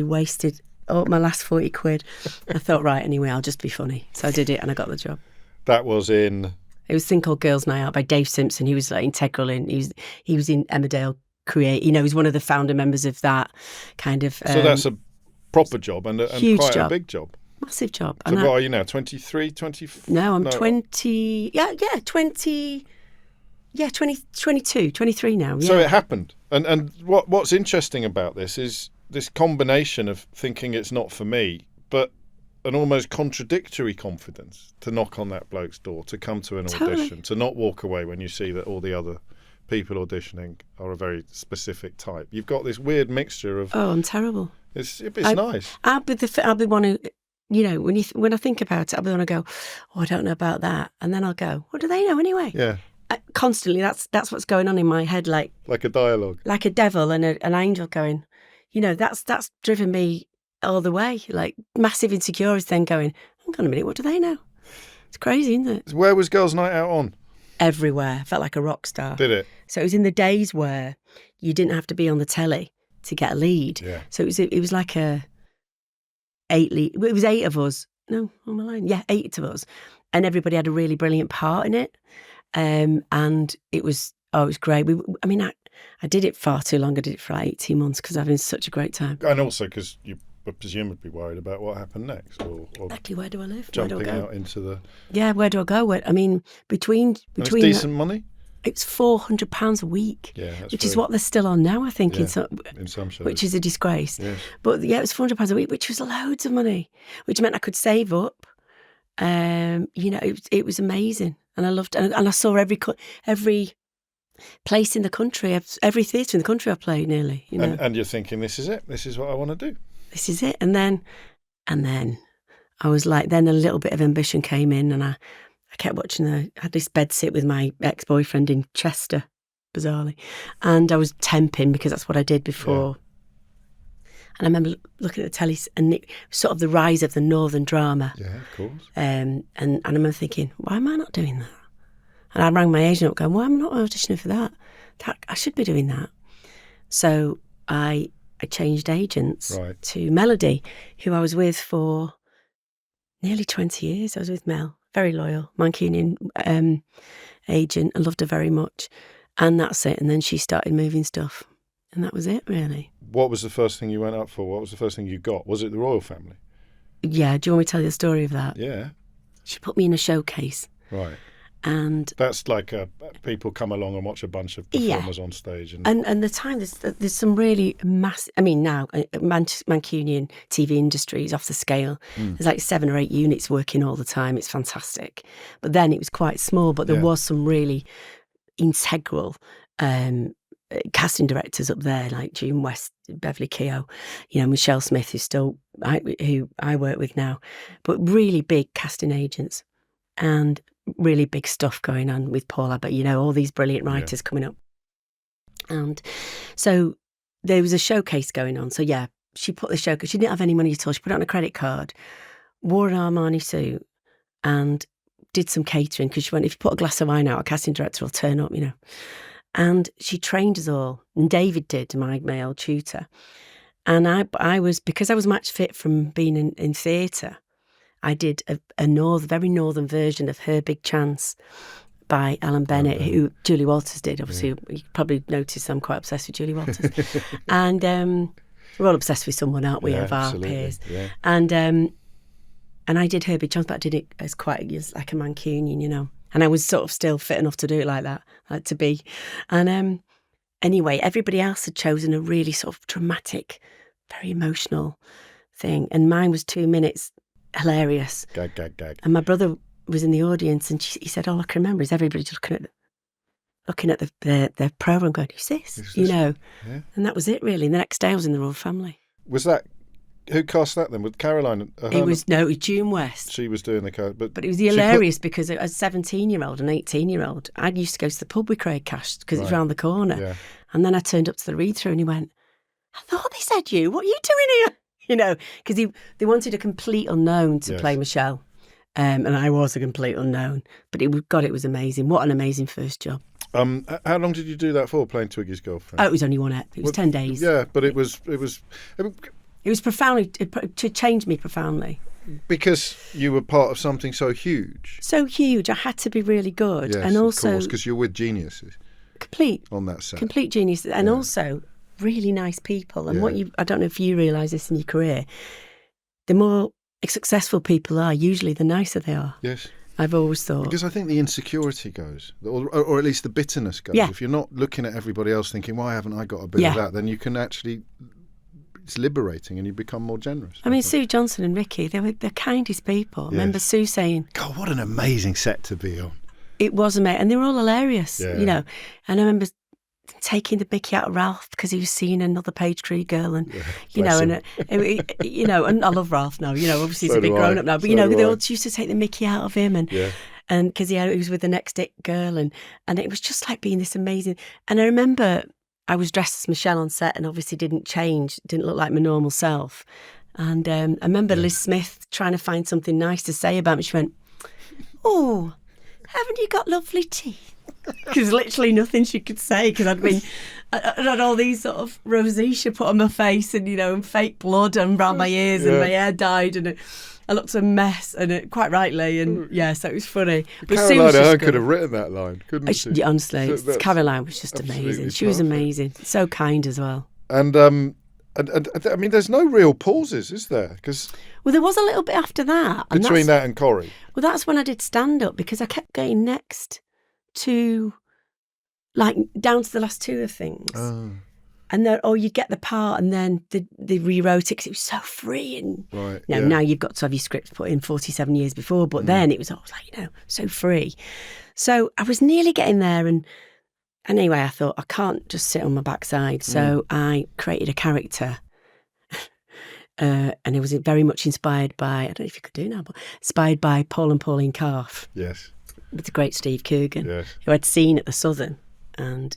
Speaker 2: wasted my last 40 quid. I thought, right, anyway, I'll just be funny. So I did it, and I got the job.
Speaker 1: That was in...
Speaker 2: It was a thing called Girls' Night Out by Dave Simpson. He was like integral in. He was in Emmerdale Create. He's one of the founder members of that kind of.
Speaker 1: So that's a proper job and
Speaker 2: huge
Speaker 1: quite
Speaker 2: job.
Speaker 1: A big job.
Speaker 2: Massive job.
Speaker 1: So what are you now? 23, 24?
Speaker 2: No, I'm 20. Yeah, 20. Yeah, 22, 23 now. Yeah.
Speaker 1: So it happened. And what's interesting about this is this combination of thinking it's not for me, but an almost contradictory confidence to knock on that bloke's door, to come to an audition, to not walk away when you see that all the other people auditioning are a very specific type. You've got this weird mixture of...
Speaker 2: Oh, I'm terrible.
Speaker 1: It's nice.
Speaker 2: I'll be the one who, when I think about it, I'll be the one who go, oh, I don't know about that. And then I'll go, what do they know anyway?
Speaker 1: Yeah.
Speaker 2: Constantly, that's what's going on in my head, like
Speaker 1: a dialogue. Like
Speaker 2: a devil and an angel going, that's driven me all the way, like massive insecurity, then going, hang on a minute, what do they know? It's crazy, isn't it?
Speaker 1: Where was Girls' Night Out on?
Speaker 2: Everywhere. I felt like a rock star.
Speaker 1: Did it?
Speaker 2: So it was in the days where you didn't have to be on the telly to get a lead.
Speaker 1: Yeah.
Speaker 2: So it was like it was 8 of us. No, I'm lying. Yeah, 8 of us. And everybody had a really brilliant part in it. And it was great. I did it far too long. I did it for like 18 months because I've been such a great time.
Speaker 1: And also because you were presumably worried about what happened next. Or
Speaker 2: exactly, where do I live?
Speaker 1: Jumping
Speaker 2: where do I go?
Speaker 1: out into the...
Speaker 2: Yeah, where do I go? Between
Speaker 1: it's decent money?
Speaker 2: It's £400 a week, which is what they're still on now, I think, in some shows. Which is a disgrace. Yes. But yeah, it was £400 a week, which was loads of money, which meant I could save up. It was amazing. And I loved it. And I saw every place in the country, every theatre in the country I played nearly.
Speaker 1: And you're thinking, this is it. This is what I want to do.
Speaker 2: This is it. And then I was like, then a little bit of ambition came in, and I kept watching. I had this bed sit with my ex-boyfriend in Chester, bizarrely, and I was temping because that's what I did before. Yeah. And I remember looking at the telly, and it was sort of the rise of the northern drama.
Speaker 1: Yeah, of course.
Speaker 2: And I remember thinking, why am I not doing that? And I rang my agent up going, well, I'm not auditioning for that. I should be doing that. So I changed agents to Melody, who I was with for nearly 20 years. I was with Mel, very loyal, Mancunian agent. I loved her very much. And that's it. And then she started moving stuff. And that was it, really.
Speaker 1: What was the first thing you went up for? What was the first thing you got? Was it the Royal Family?
Speaker 2: Yeah. Do you want me to tell you the story of that?
Speaker 1: Yeah.
Speaker 2: She put me in a showcase.
Speaker 1: Right.
Speaker 2: And
Speaker 1: that's like people come along and watch a bunch of performers on stage.
Speaker 2: And the time, there's some really massive, I mean, now, Mancunian TV industry is off the scale. There's like 7 or 8 units working all the time. It's fantastic. But then it was quite small, but there was some really integral casting directors up there, like June West, Beverly Keogh, Michelle Smith, who I work with now, but really big casting agents and really big stuff going on with Paul Abbott, all these brilliant writers coming up. And so there was a showcase going on. So yeah, she put the showcase, she didn't have any money at all. She put it on a credit card, wore an Armani suit and did some catering because she went, if you put a glass of wine out, a casting director will turn up, And she trained us all. And David did, my old tutor. And I was, because I was match fit from being in theatre, I did a very northern version of Her Big Chance by Alan Bennett, who Julie Walters did. Obviously, you probably noticed I'm quite obsessed with Julie Walters. And we're all obsessed with someone, aren't we, of our peers? Yeah. And I did Her Big Chance, but I did it as like a Mancunian, And I was sort of still fit enough to do it like that, like to be. And anyway, everybody else had chosen a really sort of dramatic, very emotional thing. And mine was 2 minutes, hilarious.
Speaker 1: Gag.
Speaker 2: And my brother was in the audience and he said, all I can remember is everybody just looking at the programme going, who's this? Yeah. And that was it, really. And the next day I was in the Royal Family.
Speaker 1: Was that... Who cast that then? With Caroline?
Speaker 2: It was June West.
Speaker 1: She was doing the cast. But
Speaker 2: it was hilarious because as a 17-year-old and 18-year-old, I used to go to the pub with Craig Cash because it's round the corner. Yeah. And then I turned up to the read-through and he went, I thought they said you. What are you doing here? Because they wanted a complete unknown to play Michelle. And I was a complete unknown. But it was amazing. What an amazing first job.
Speaker 1: How long did you do that for, playing Twiggy's girlfriend?
Speaker 2: Oh, it was only one ep. It was 10 days.
Speaker 1: Yeah, but it was
Speaker 2: it was profoundly, to change me profoundly.
Speaker 1: Because you were part of something so huge.
Speaker 2: So huge. I had to be really good.
Speaker 1: Yes,
Speaker 2: and also,
Speaker 1: of course, because you're with geniuses.
Speaker 2: Complete.
Speaker 1: On that set.
Speaker 2: Complete geniuses. And also really nice people. And I don't know if you realise this in your career, the more successful people are, usually the nicer they are.
Speaker 1: Yes.
Speaker 2: I've always thought.
Speaker 1: Because I think the insecurity goes, or at least the bitterness goes.
Speaker 2: Yeah.
Speaker 1: If you're not looking at everybody else thinking, why haven't I got a bit of that, then you can actually... It's liberating and you become more generous.
Speaker 2: I mean, Sue Johnson and Ricky, they were the kindest people. Yes. I remember Sue saying...
Speaker 1: God, what an amazing set to be on.
Speaker 2: It was amazing. And they were all hilarious, And I remember taking the mickey out of Ralph because he was seeing another Page Crew girl and, and I love Ralph now, obviously he's a bit grown up now, but, they all used to take the mickey out of him and because he was with the next it girl and it was just like being this amazing. And I remember... I was dressed as Michelle on set and obviously didn't look like my normal self. And I remember Liz Smith trying to find something nice to say about me. She went, oh, haven't you got lovely teeth? Because literally nothing she could say because I had all these sort of rosacea put on my face and, and fake blood and around my ears and my hair dyed and I looked a mess, and quite rightly, and so it was funny. But
Speaker 1: Caroline Ahern could have written that line, couldn't she?
Speaker 2: Honestly, Caroline was just amazing. She was amazing, so kind as well.
Speaker 1: And I mean, there's no real pauses, is there?
Speaker 2: Well, there was a little bit after that.
Speaker 1: Between that and Corrie?
Speaker 2: Well, that's when I did stand-up, because I kept getting next to, like, down to the last two of things. Oh. And then, you get the part, and then they rewrote it because it was so free. And now you've got to have your script put in 47 years before, but then it was always like, so free. So I was nearly getting there, and anyway, I thought I can't just sit on my backside. So I created a character, and it was very much inspired by, I don't know if you could do now, but inspired by Paul and Pauline Calf.
Speaker 1: Yes.
Speaker 2: With the great Steve Coogan, who I'd seen at the Southern, and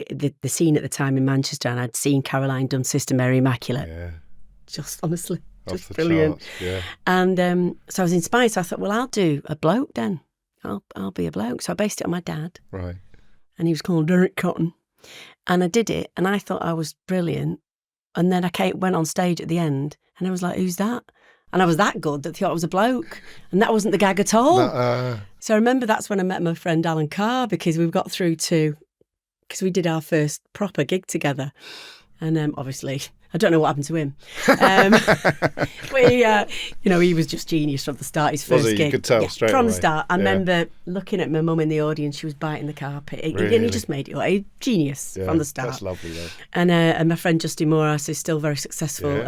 Speaker 2: the scene at the time in Manchester, and I'd seen Caroline done Sister Mary Immaculate. Yeah. Just honestly, just brilliant.
Speaker 1: Charts, yeah.
Speaker 2: And so I was inspired. So I thought, well, I'll do a bloke then. I'll be a bloke. So I based it on my dad.
Speaker 1: Right.
Speaker 2: And he was called Derek Cotton. And I did it, and I thought I was brilliant. And then I went on stage at the end, and I was like, who's that? And I was that good that I thought I was a bloke. And that wasn't the gag at all. So I remember that's when I met my friend Alan Carr, because we got through to, because we did our first proper gig together. And obviously, I don't know what happened to him. He was just genius from the start. His first gig.
Speaker 1: You could tell straight
Speaker 2: from
Speaker 1: away.
Speaker 2: the start. I remember looking at my mum in the audience. She was biting the carpet.
Speaker 1: Really?
Speaker 2: And he just made it genius from the start.
Speaker 1: That's lovely, though.
Speaker 2: And my friend Justin Morehouse is still very successful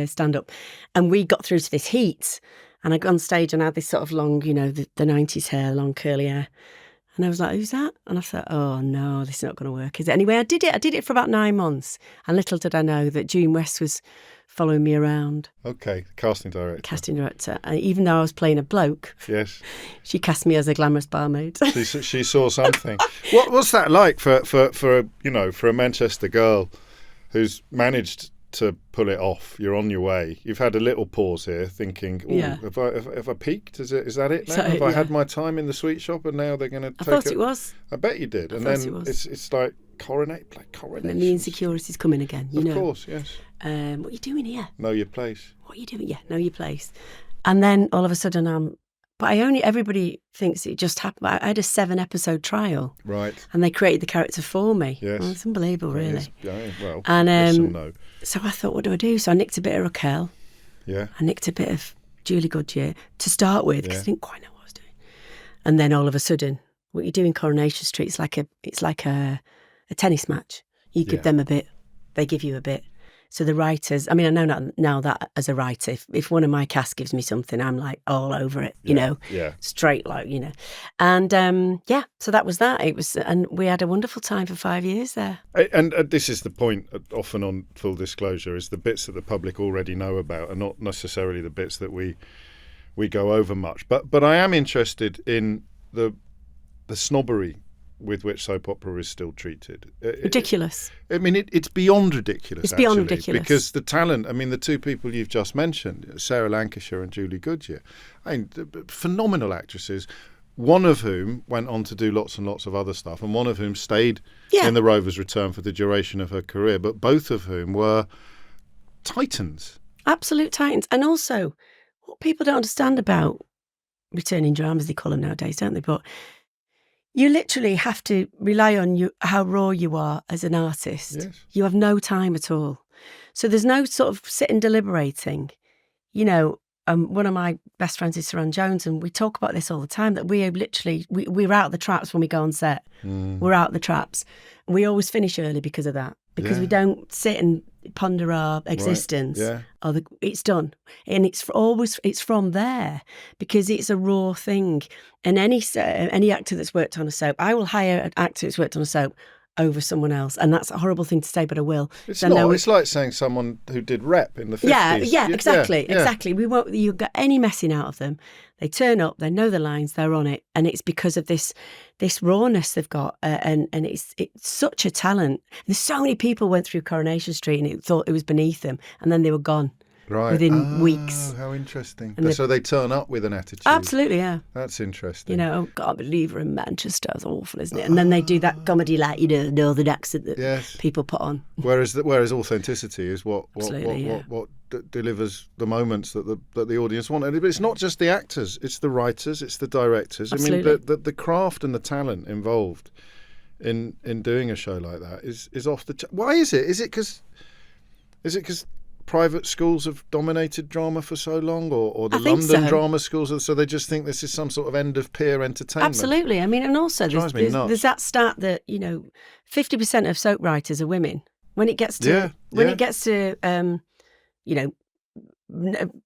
Speaker 2: stand-up. And we got through to this heat. And I got on stage and I had this sort of long, the 90s hair, long curly hair. And I was like, who's that? And I thought, oh, no, this is not going to work, is it? Anyway, I did it for about 9 months. And little did I know that June West was following me around.
Speaker 1: Okay, casting director.
Speaker 2: And even though I was playing a bloke,
Speaker 1: yes,
Speaker 2: she cast me as a glamorous barmaid.
Speaker 1: She saw something. What's that like for a Manchester girl who's managed to pull it off? You're on your way. You've had a little pause here, thinking, have I peaked? Is that it now? Have I had my time in the sweet shop, and now they're going to take it?
Speaker 2: I thought it was.
Speaker 1: I bet you did. And then it's like coronation.
Speaker 2: And then the insecurities coming again.
Speaker 1: Of course, yes.
Speaker 2: What are you doing here?
Speaker 1: Know your place.
Speaker 2: What are you doing? Yeah, know your place. And then all of a sudden everybody thinks it just happened. I had a 7-episode trial.
Speaker 1: Right.
Speaker 2: And they created the character for me.
Speaker 1: Yes.
Speaker 2: Well, it's unbelievable, really.
Speaker 1: Well,
Speaker 2: and
Speaker 1: yes and no.
Speaker 2: So I thought, what do I do? So I nicked a bit of Raquel.
Speaker 1: Yeah.
Speaker 2: I nicked a bit of Julie Goodyear to start with, because I didn't quite know what I was doing. And then all of a sudden, what you do in Coronation Street, it's like a tennis match. You give them a bit, they give you a bit. So the writers, I know now that as a writer, if one of my cast gives me something, I'm like all over it, straight like, And so that was that. And we had a wonderful time for 5 years there.
Speaker 1: And this is the point, often on Full Disclosure, is the bits that the public already know about are not necessarily the bits that we go over much. But I am interested in the snobbery with which soap opera is still treated.
Speaker 2: Ridiculous.
Speaker 1: It's beyond ridiculous.
Speaker 2: It's beyond ridiculous.
Speaker 1: Because the talent, the two people you've just mentioned, Sarah Lancashire and Julie Goodyear, phenomenal actresses, one of whom went on to do lots and lots of other stuff, and one of whom stayed in the Rover's Return for the duration of her career, but both of whom were titans.
Speaker 2: Absolute titans. And also, what people don't understand about returning dramas, they call them nowadays, don't they? But you literally have to rely on how raw you are as an artist.
Speaker 1: Yes.
Speaker 2: You have no time at all. So there's no sort of sitting deliberating. One of my best friends is Saran Jones, and we talk about this all the time, that we are literally, we're out the traps when we go on set. We're out the traps. And we always finish early because of that, because we don't sit and ponder our existence.
Speaker 1: Right.
Speaker 2: Yeah. It's done. And it's from there, because it's a raw thing. And any actor that's worked on a soap, I will hire an actor that's worked on a soap over someone else, and that's a horrible thing to say, but I will.
Speaker 1: It's not. It's like saying someone who did rep in the 50s.
Speaker 2: Yeah, exactly. We won't. You get any messing out of them. They turn up, they know the lines, they're on it, and it's because of this rawness they've got, and it's such a talent. There's so many people went through Coronation Street and thought it was beneath them, and then they were gone.
Speaker 1: Right.
Speaker 2: Within weeks.
Speaker 1: How interesting. And so they turn up with an attitude.
Speaker 2: Absolutely, yeah.
Speaker 1: That's interesting.
Speaker 2: Oh, God, believe her in Manchester. It's awful, isn't it? And then they do that comedy like, the northern accent that people put on.
Speaker 1: Whereas authenticity is what delivers the moments that the audience want. But it's not just the actors, it's the writers, it's the directors.
Speaker 2: Absolutely.
Speaker 1: The craft and the talent involved in doing a show like that is off the Why is it? Is it because private schools have dominated drama for so long, or the London drama schools, so they just think this is some sort of end of peer entertainment?
Speaker 2: Absolutely. And also there's that stat that 50% of soap writers are women. When it gets to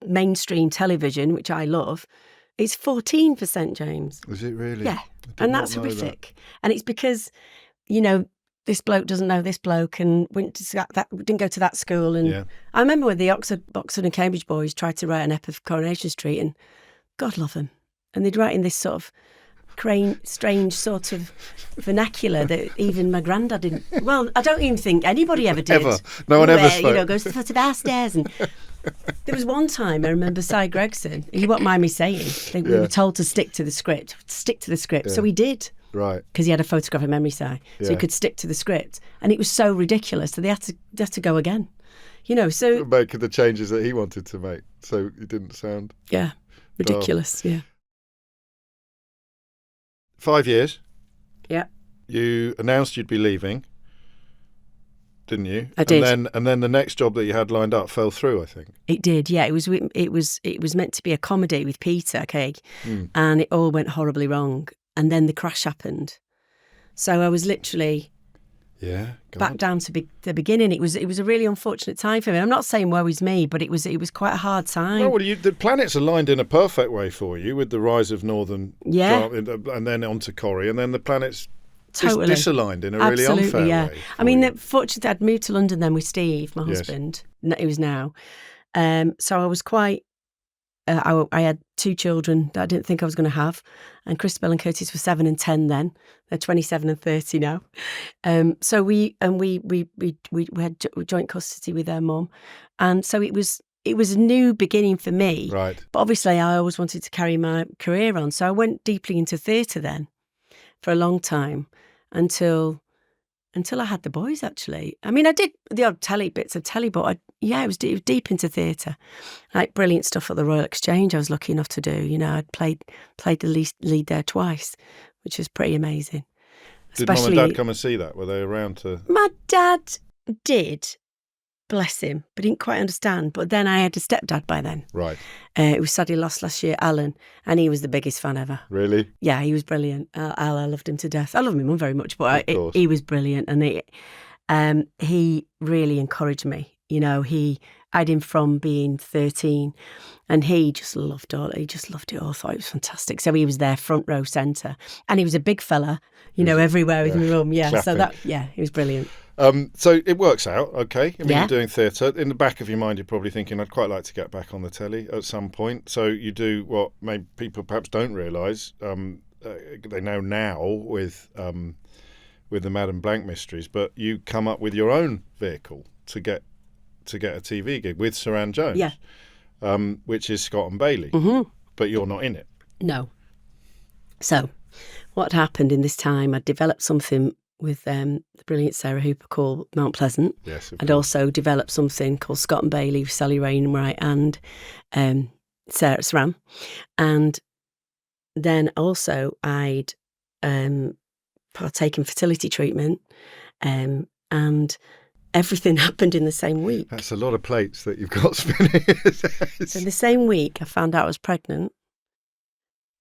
Speaker 2: mainstream television, which I love, it's 14%, James.
Speaker 1: Is it really?
Speaker 2: Yeah, and that's horrific. And it's because this bloke doesn't know this bloke, and didn't go to that school. And I remember when the Oxford and Cambridge boys tried to write an ep of Coronation Street, and God love them, and they'd write in this sort of strange sort of vernacular that even my granddad didn't. Well, I don't even think anybody ever did.
Speaker 1: No one ever spoke.
Speaker 2: Goes to the foot of our stairs, and There was one time I remember Cy Gregson, he won't mind me saying, we were told to stick to the script. So he did.
Speaker 1: Right.
Speaker 2: Because he had a photographic memory, Cy. So he could stick to the script. And it was so ridiculous that they had to go again. So...
Speaker 1: Making the changes that he wanted to make, so it didn't sound...
Speaker 2: Yeah, ridiculous, yeah.
Speaker 1: 5 years.
Speaker 2: Yeah.
Speaker 1: You announced you'd be leaving, didn't you?
Speaker 2: I did.
Speaker 1: And then the next job that you had lined up fell through, I think.
Speaker 2: It did, yeah. It was meant to be a comedy with Peter Craig, and it all went horribly wrong. And then the crash happened. So I was literally back down to the beginning. It was a really unfortunate time for me. I'm not saying woe is me, but it was quite a hard time.
Speaker 1: Well, the planets aligned in a perfect way for you with the rise of Northern, and then onto Corrie, and then the planets
Speaker 2: totally
Speaker 1: disaligned in a really unfair way.
Speaker 2: I mean, fortunately, I'd moved to London then with Steve, my husband. It was now. So I was quite... I had 2 children that I didn't think I was going to have, and Christabel and Curtis were 7 and 10 then. They're 27 and 30 now. So we had joint custody with their mum, and so it was a new beginning for me.
Speaker 1: Right. But
Speaker 2: obviously, I always wanted to carry my career on, so I went deeply into theatre then for a long time until I had the boys, actually. I mean, I did the odd bits of telly, but it was deep into theatre. Like brilliant stuff at the Royal Exchange I was lucky enough to do. I'd played the lead there twice, which was pretty amazing.
Speaker 1: Did Mum and Dad come and see that? Were they around to...
Speaker 2: My dad did, bless him, but didn't quite understand. But then I had a stepdad by then.
Speaker 1: Right.
Speaker 2: It was sadly lost last year, Alan, and he was the biggest fan ever.
Speaker 1: Really?
Speaker 2: Yeah, he was brilliant. Al, I loved him to death. I love my mum very much, but he was brilliant, and he really encouraged me. I had him from being 13, and he just loved it all. He just loved it all. Thought it was fantastic. So he was there, front row centre, and he was a big fella, everywhere with my mum. Yeah,
Speaker 1: clapping.
Speaker 2: So he was brilliant.
Speaker 1: So it works out, okay. I mean, you're doing theatre. In the back of your mind, you're probably thinking, I'd quite like to get back on the telly at some point. So you do what maybe people perhaps don't realise. They know now with the Madame Blanc Mysteries, but you come up with your own vehicle to get a TV gig with Saran Jones, which is Scott and Bailey. Mm-hmm. But you're not in it. No.
Speaker 2: So what happened in this time, I developed something with the brilliant Sarah Hooper called Mount Pleasant.
Speaker 1: Yes,
Speaker 2: I'd also developed something called Scott and Bailey with Sally Wainwright and Sarah Sram. And then also I'd partaken in fertility treatment, and everything happened in the same week.
Speaker 1: That's a lot of plates that you've got spinning.
Speaker 2: So in the same week, I found out I was pregnant.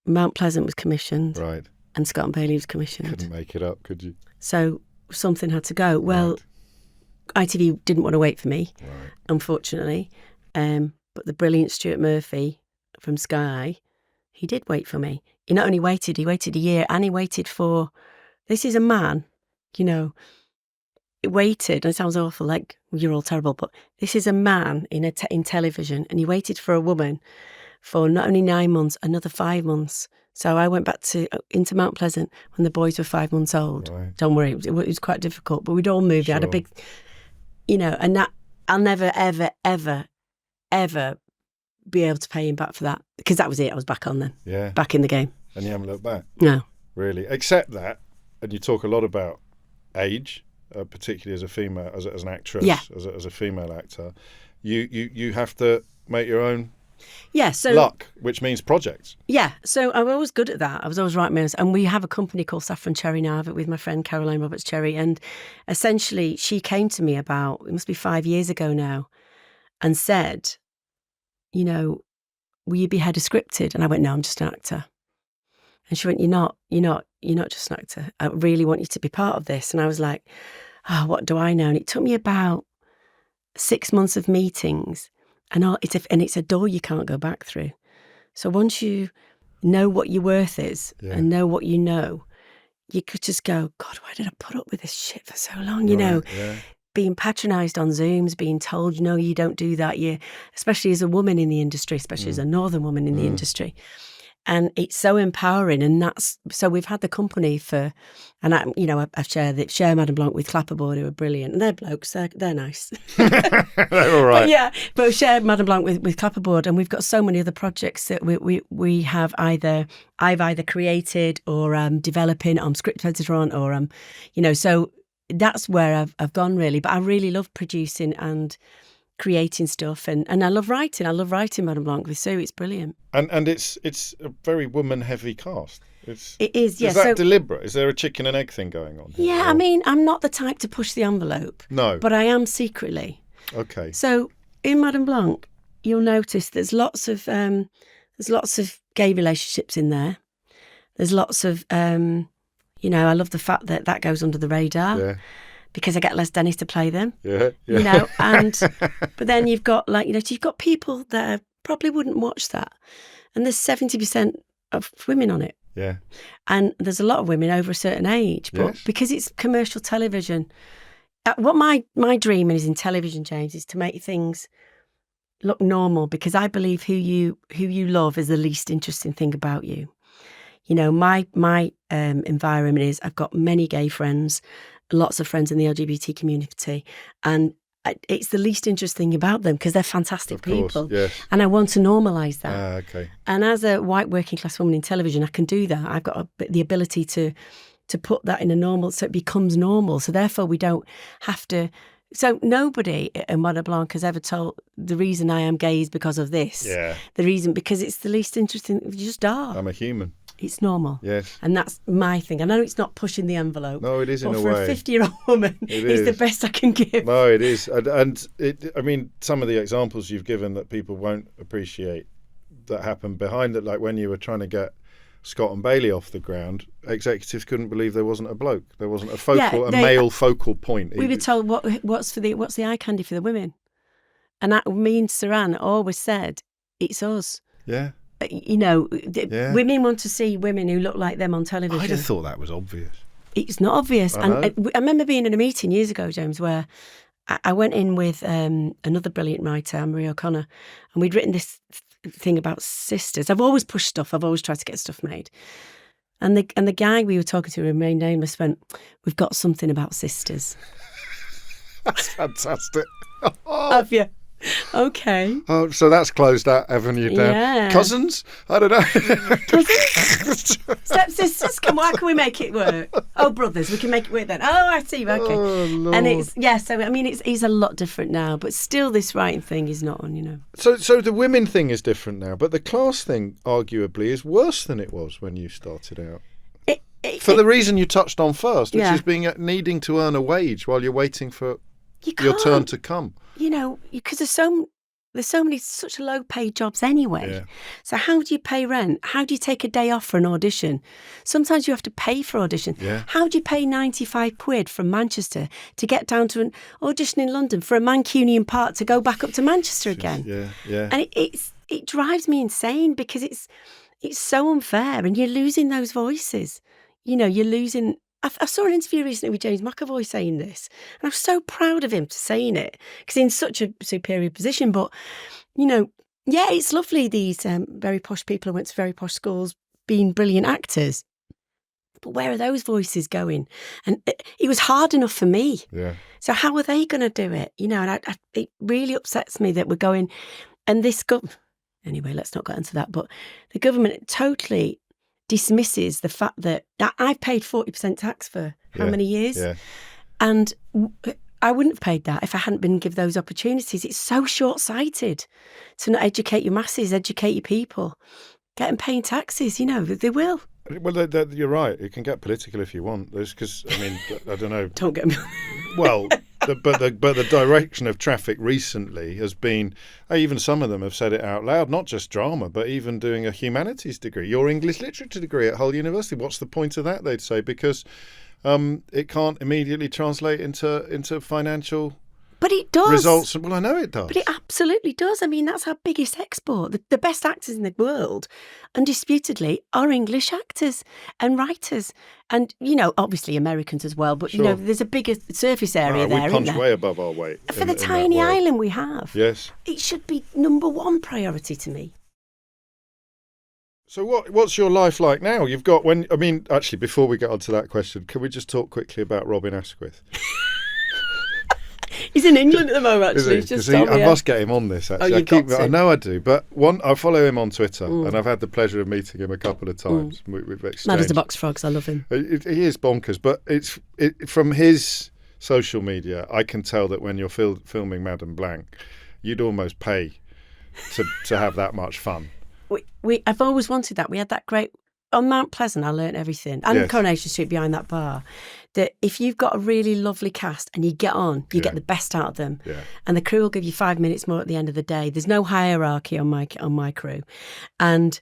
Speaker 2: Mount Pleasant was commissioned.
Speaker 1: Right.
Speaker 2: And Scott and Bailey was commissioned.
Speaker 1: Couldn't make it up, could you?
Speaker 2: So something had to go. Well, ITV didn't want to wait for me, unfortunately. But the brilliant Stuart Murphy from Sky, he did wait for me. He not only waited, he waited a year, and he waited for... This is a man, he waited, and it sounds awful, like you're all terrible, but this is a man in television, and he waited for a woman for not only 9 months, another 5 months. So I went back into Mount Pleasant when the boys were 5 months old. Right. Don't worry, it was quite difficult, but we'd all moved. Sure. I had a big, and that I'll never, ever, ever, ever be able to pay him back for that, because that was it. I was back on then. Yeah. Back in the game.
Speaker 1: And you haven't looked back?
Speaker 2: No.
Speaker 1: Really? Except that, and you talk a lot about age, particularly as a female, as an actress, as a female actor, you have to make your own luck, which means projects. Yeah, so I'm always good at that. I was always writing my own, and we have a company called Saffron Cherry now with my friend Caroline Roberts Cherry, and essentially she came to me about, it must be 5 years ago now, and said, will you be head of scripted? And I went, no, I'm just an actor. And she went, you're not just an actor. I really want you to be part of this. And I was like, what do I know? And it took me about 6 months of meetings, and it's a door you can't go back through. So once you know what your worth is and know what you know, you could just go, God, why did I put up with this shit for so long? Being patronised on Zooms, being told, no, you don't do that. Especially as a woman in the industry, especially as a northern woman in the industry.
Speaker 2: And it's so empowering, and so we've had the company for, and I've shared Madame Blanc with Clapperboard, who are brilliant, and they're blokes, they're nice.
Speaker 1: They're all right.
Speaker 2: But we've shared Madame Blanc with Clapperboard, and we've got so many other projects that we have I've either created or developing, I'm script editor on, or so that's where I've gone really. But I really love producing and creating stuff, and I love writing. I love writing Madame Blanc with Sue. It's brilliant.
Speaker 1: And it's a very woman-heavy cast.
Speaker 2: It is, yes.
Speaker 1: Is that deliberate? Is there a chicken and egg thing going on here?
Speaker 2: Yeah, I mean, I'm not the type to push the envelope.
Speaker 1: No.
Speaker 2: But I am secretly.
Speaker 1: Okay.
Speaker 2: So in Madame Blanc, you'll notice there's lots of gay relationships in there. There's lots of, I love the fact that goes under the radar.
Speaker 1: Yeah.
Speaker 2: Because I get Les Dennis to play them.
Speaker 1: Yeah.
Speaker 2: But then you've got you've got people that probably wouldn't watch that. And there's 70% of women on it.
Speaker 1: Yeah.
Speaker 2: And there's a lot of women over a certain age. But because it's commercial television, what my dream is in television, James, is to make things look normal, because I believe who you love is the least interesting thing about you. My environment is I've got many gay friends, lots of friends in the LGBT community, and it's the least interesting thing about them because they're fantastic people.
Speaker 1: Yes.
Speaker 2: And I want to normalise that.
Speaker 1: Okay.
Speaker 2: And as a white working class woman in television, I can do that. I've got the ability to put that in a normal, so it becomes normal. So therefore we don't have to. So nobody in Madame Blanc has ever told the reason I am gay is because of this.
Speaker 1: Yeah.
Speaker 2: The reason, because it's the least interesting. You just are.
Speaker 1: I'm a human.
Speaker 2: It's normal.
Speaker 1: Yes.
Speaker 2: And that's my thing. I know it's not pushing the envelope.
Speaker 1: No, it is in a way.
Speaker 2: For a 50-year-old woman, it's the best I can give.
Speaker 1: No, it is. And I mean, some of the examples you've given that people won't appreciate that happened behind it, like when you were trying to get Scott and Bailey off the ground, executives couldn't believe there wasn't a bloke. There wasn't a male focal point.
Speaker 2: We were told what's the eye candy for the women. And me and Saran always said, it's us.
Speaker 1: Yeah.
Speaker 2: Women want to see women who look like them on television.
Speaker 1: I'd have thought that was obvious.
Speaker 2: It's not obvious. I remember being in a meeting years ago, James, where I went in with another brilliant writer, Marie O'Connor, and we'd written this thing about sisters. I've always pushed stuff. I've always tried to get stuff made. And the guy we were talking to, who remained nameless, went, "We've got something about sisters."
Speaker 1: That's fantastic.
Speaker 2: Have you? Okay.
Speaker 1: Oh, so that's closed that avenue down.
Speaker 2: Yeah.
Speaker 1: Cousins? I don't know.
Speaker 2: Cousins? Stepsisters? Why can we make it work? Oh, brothers, we can make it work then. Oh, I see. Okay.
Speaker 1: Oh, Lord.
Speaker 2: And so I mean, it's a lot different now, but still this writing thing is not on,
Speaker 1: So the women thing is different now, but the class thing arguably is worse than it was when you started out. For the reason you touched on first, which is needing to earn a wage while you're waiting for your turn to come.
Speaker 2: Because there's such low paid jobs anyway.
Speaker 1: Yeah.
Speaker 2: So how do you pay rent? How do you take a day off for an audition? Sometimes you have to pay for audition.
Speaker 1: Yeah.
Speaker 2: How do you pay 95 quid from Manchester to get down to an audition in London for a Mancunian part to go back up to Manchester again?
Speaker 1: Yeah.
Speaker 2: And it drives me insane because it's so unfair, and you're losing those voices. You're losing. I saw an interview recently with James McAvoy saying this, and I was so proud of him for saying it because he's in such a superior position. But, it's lovely, these very posh people who went to very posh schools being brilliant actors. But where are those voices going? And it was hard enough for me.
Speaker 1: Yeah.
Speaker 2: So how are they going to do it? And it really upsets me that we're going, and this anyway, let's not get into that. But the government totally dismisses the fact that I've paid 40% tax for how many years?
Speaker 1: Yeah.
Speaker 2: And I wouldn't have paid that if I hadn't been given those opportunities. It's so short-sighted to not educate your masses, educate your people. Get them paying taxes, they will.
Speaker 1: Well, you're right. You can get political if you want. Because, I don't know.
Speaker 2: Don't get me.
Speaker 1: Well, but the direction of traffic recently has been, even some of them have said it out loud, not just drama, but even doing a humanities degree, your English literature degree at Hull University. What's the point of that, they'd say? Because it can't immediately translate into financial
Speaker 2: But it does.
Speaker 1: results. Well, I know it does.
Speaker 2: But it absolutely does. That's our biggest export. The best actors in the world, undisputedly, are English actors and writers. And, obviously Americans as well. But,
Speaker 1: Sure.
Speaker 2: there's a bigger surface area there,
Speaker 1: we
Speaker 2: isn't
Speaker 1: punch
Speaker 2: there?
Speaker 1: way above our weight.
Speaker 2: For the tiny island we have.
Speaker 1: Yes.
Speaker 2: It should be number one priority to me.
Speaker 1: So what's your life like now? You've got actually, before we get on to that question, can we just talk quickly about Robin Asquith?
Speaker 2: He's in England at the moment, actually.
Speaker 1: I must get him on this, actually. I know I do, but I follow him on Twitter, and I've had the pleasure of meeting him a couple of times. We've exchanged.
Speaker 2: Mad as a box frogs, I love him.
Speaker 1: He is bonkers, but from his social media, I can tell that when you're filming Madame Blanc, you'd almost pay to have that much fun.
Speaker 2: I've always wanted that. We had that great... On Mount Pleasant, I learnt everything. And Coronation Street behind that bar. That if you've got a really lovely cast and you get on, you get the best out of them. Yeah. And the crew will give you 5 minutes more at the end of the day. There's no hierarchy on my crew. And,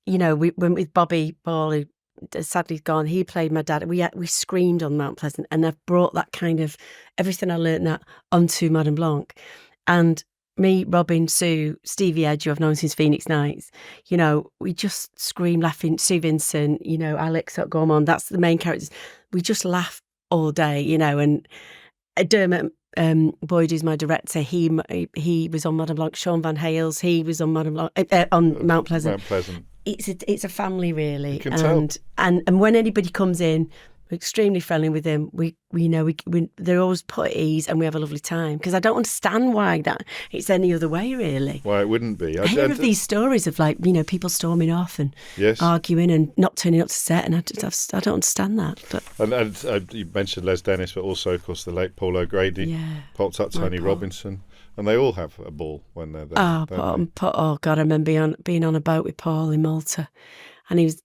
Speaker 2: you know, we went with Bobby Ball, who sadly gone. He played my dad. We screamed on Mount Pleasant. And I've brought that kind of everything I learnt that onto Madame Blanc. And me, Robin, Sue, Stevie Edge, who I've known since Phoenix Nights, you know, we just scream laughing. Sue Vincent, you know, Alex Gormond, that's the main characters. We just laugh all day, you know. And Dermot Boyd, who's my director, he was on Madame Blanc. Sean Van Hales, he was on Madame Blanc, on Mount Pleasant.
Speaker 1: Mount Pleasant.
Speaker 2: It's a family, really.
Speaker 1: You can tell.
Speaker 2: And when anybody comes in, we're extremely friendly with them. They're always put at ease, and we have a lovely time. Because I don't understand why it's any other way, really.
Speaker 1: Why it wouldn't be?
Speaker 2: I hear of these stories of, like, you know, people storming off and arguing and not turning up to set, and I don't understand that. But
Speaker 1: and you mentioned Les Dennis, but also, of course, the late Paul O'Grady, popped up Tony Robinson, and they all have a ball when they're there.
Speaker 2: Oh God, I remember being on a boat with Paul in Malta, and he was.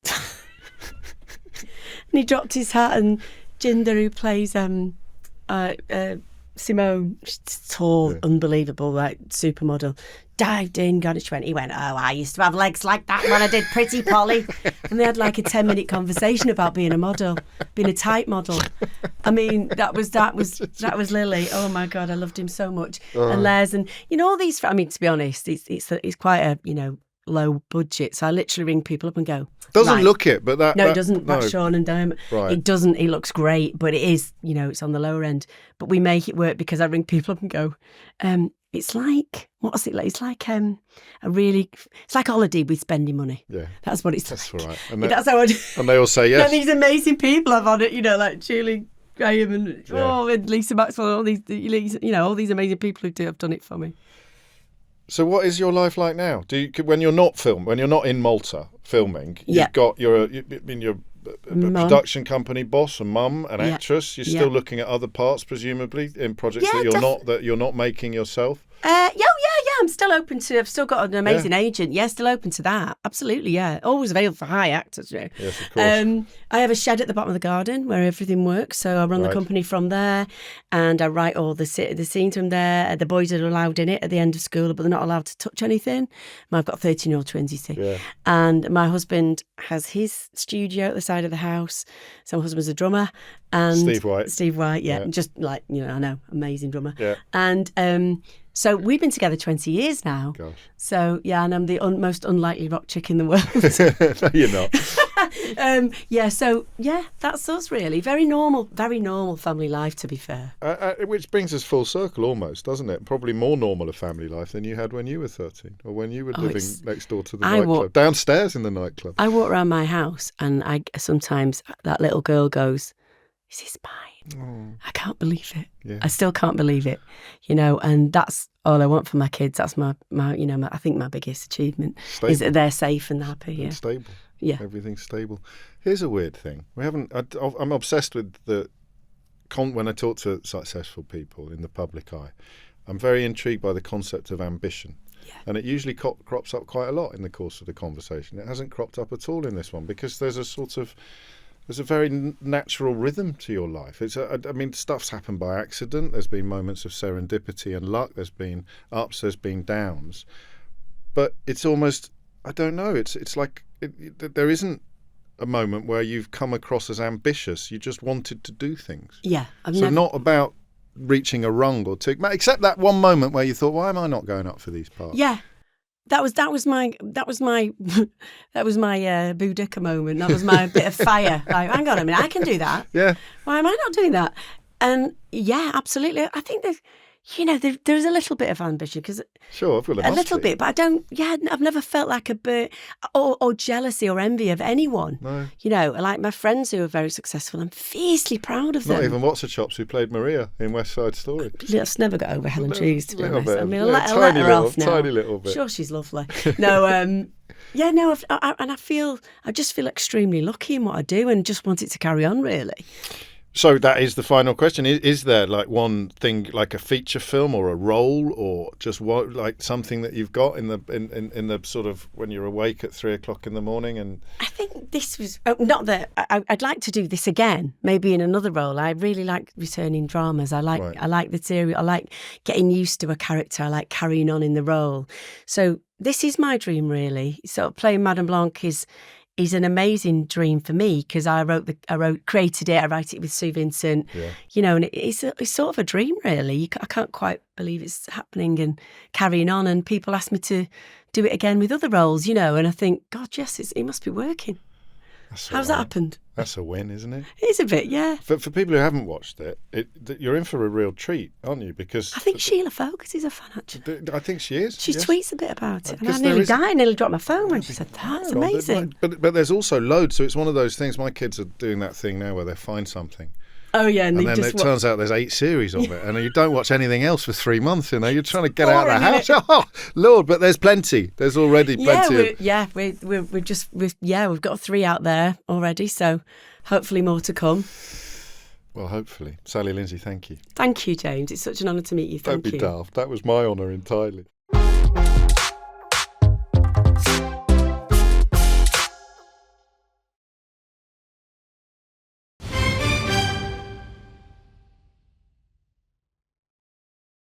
Speaker 2: And he dropped his hat, and Jinder, who plays Simone, she's tall, unbelievable, like supermodel, dived in, he went, oh, I used to have legs like that when I did Pretty Polly. And they had like a 10-minute conversation about being a model, being a type model. I mean, that was Lily. Oh my God, I loved him so much. And Les, and you know, all these, I mean, to be honest, it's quite a, you know, low budget, so I literally ring people up and go,
Speaker 1: doesn't look it, but it
Speaker 2: doesn't. That's Sean and Dermot.
Speaker 1: Right.
Speaker 2: It doesn't. It looks great, but it is, you know, it's on the lower end. But we make it work because I ring people up and go, it's like, what's it like? It's like it's like holiday with spending money. Yeah, that's what it's like.
Speaker 1: That's right.
Speaker 2: And that's how I do.
Speaker 1: And they all say yes.
Speaker 2: And these amazing people I've on it, you know, like Julie Graham and Lisa Maxwell, all these, you know, all these amazing people who have done it for me.
Speaker 1: So what is your life like now? When you're not in Malta filming, you've got you're a production company boss, a mum, an actress. You're still looking at other parts, presumably, in projects that you're not making yourself. I'm still open to. I've still got an amazing agent. Yeah, still open to that. Absolutely, yeah. Always available for high actors. Yeah. Yes, of course.
Speaker 2: I have a shed at the bottom of the garden where everything works. So I run the company from there, and I write all the scenes from there. The boys are allowed in it at the end of school, but they're not allowed to touch anything. I've got 13-year-old twins, you see. Yeah. And my husband has his studio at the side of the house. So my husband's a drummer. And Steve White, yeah. Just like, you know, I know, amazing drummer. Yeah. And so we've been together 20 years now. Gosh. So, yeah, and I'm the most unlikely rock chick in the world.
Speaker 1: No, you're not.
Speaker 2: So that's us, really. Very normal family life, to be fair.
Speaker 1: Which brings us full circle almost, doesn't it? Probably more normal a family life than you had when you were 13 or when you were living next door to the nightclub, downstairs in the nightclub.
Speaker 2: I walk around my house and sometimes that little girl goes, is this mine? Oh. I can't believe it. Yeah. I still can't believe it, you know, and that's all I want for my kids. That's my you know, I think my biggest achievement is that they're safe and happy. Yeah.
Speaker 1: And stable.
Speaker 2: Yeah.
Speaker 1: Everything's stable. Here's a weird thing. I'm obsessed with when I talk to successful people in the public eye, I'm very intrigued by the concept of ambition. Yeah. And it usually crops up quite a lot in the course of the conversation. It hasn't cropped up at all in this one because there's a very natural rhythm to your life. Stuff's happened by accident. There's been moments of serendipity and luck. There's been ups, there's been downs. But it's almost, I don't know, it's like there isn't a moment where you've come across as ambitious. You just wanted to do things.
Speaker 2: Yeah.
Speaker 1: Not about reaching a rung or two, except that one moment where you thought, why am I not going up for these parts?
Speaker 2: Yeah. That was my Boudica moment. That was my bit of fire. Like, hang on a minute, I can do that.
Speaker 1: Yeah.
Speaker 2: Why am I not doing that? And yeah, absolutely. I think that, there's a little bit of ambition because
Speaker 1: Sure, I've got
Speaker 2: a little bit, but I don't. Yeah, I've never felt like a bit or jealousy or envy of anyone.
Speaker 1: No.
Speaker 2: Like my friends who are very successful, I'm fiercely proud of them.
Speaker 1: Not even What's her chops who played Maria in West Side Story.
Speaker 2: Let's never get over Helen Trees, to be honest.
Speaker 1: Bit,
Speaker 2: I mean,
Speaker 1: yeah,
Speaker 2: let her off now.
Speaker 1: Tiny little bit.
Speaker 2: Sure, she's lovely. No, yeah, no, I just feel extremely lucky in what I do, and just want it to carry on, really.
Speaker 1: So that is the final question. Is there like one thing, like a feature film or a role, or just what, like something that you've got in the sort of when you're awake at 3 o'clock in the morning? And
Speaker 2: I think this was not that I'd like to do this again, maybe in another role. I really like returning dramas. I like the serial. I like getting used to a character. I like carrying on in the role. So this is my dream, really. So playing Madame Blanc is an amazing dream for me because I created it. I write it with Sue Vincent, and it's sort of a dream, really. I can't quite believe it's happening and carrying on. And people ask me to do it again with other roles, and I think, God, yes, it must be working. How's that happened?
Speaker 1: That's a win, isn't it?
Speaker 2: It is a bit, yeah.
Speaker 1: For people who haven't watched it, you're in for a real treat, aren't you? Because
Speaker 2: I think Sheila Focus is a fan, actually.
Speaker 1: I think she is.
Speaker 2: She tweets a bit about it. And I nearly died, nearly dropped my phone when she said that. It's amazing.
Speaker 1: But there's also loads, so it's one of those things. My kids are doing that thing now where they find something.
Speaker 2: Oh, yeah.
Speaker 1: And then it turns out there's 8 series of it, and you don't watch anything else for 3 months, You're trying to get out of the house. Oh, Lord, but there's plenty. There's already plenty.
Speaker 2: We've got 3 out there already, so hopefully more to come.
Speaker 1: Well, hopefully. Sally Lindsay, thank you.
Speaker 2: Thank you, James. It's such an honour to meet you. Thank you.
Speaker 1: Don't be daft. That was my honour entirely.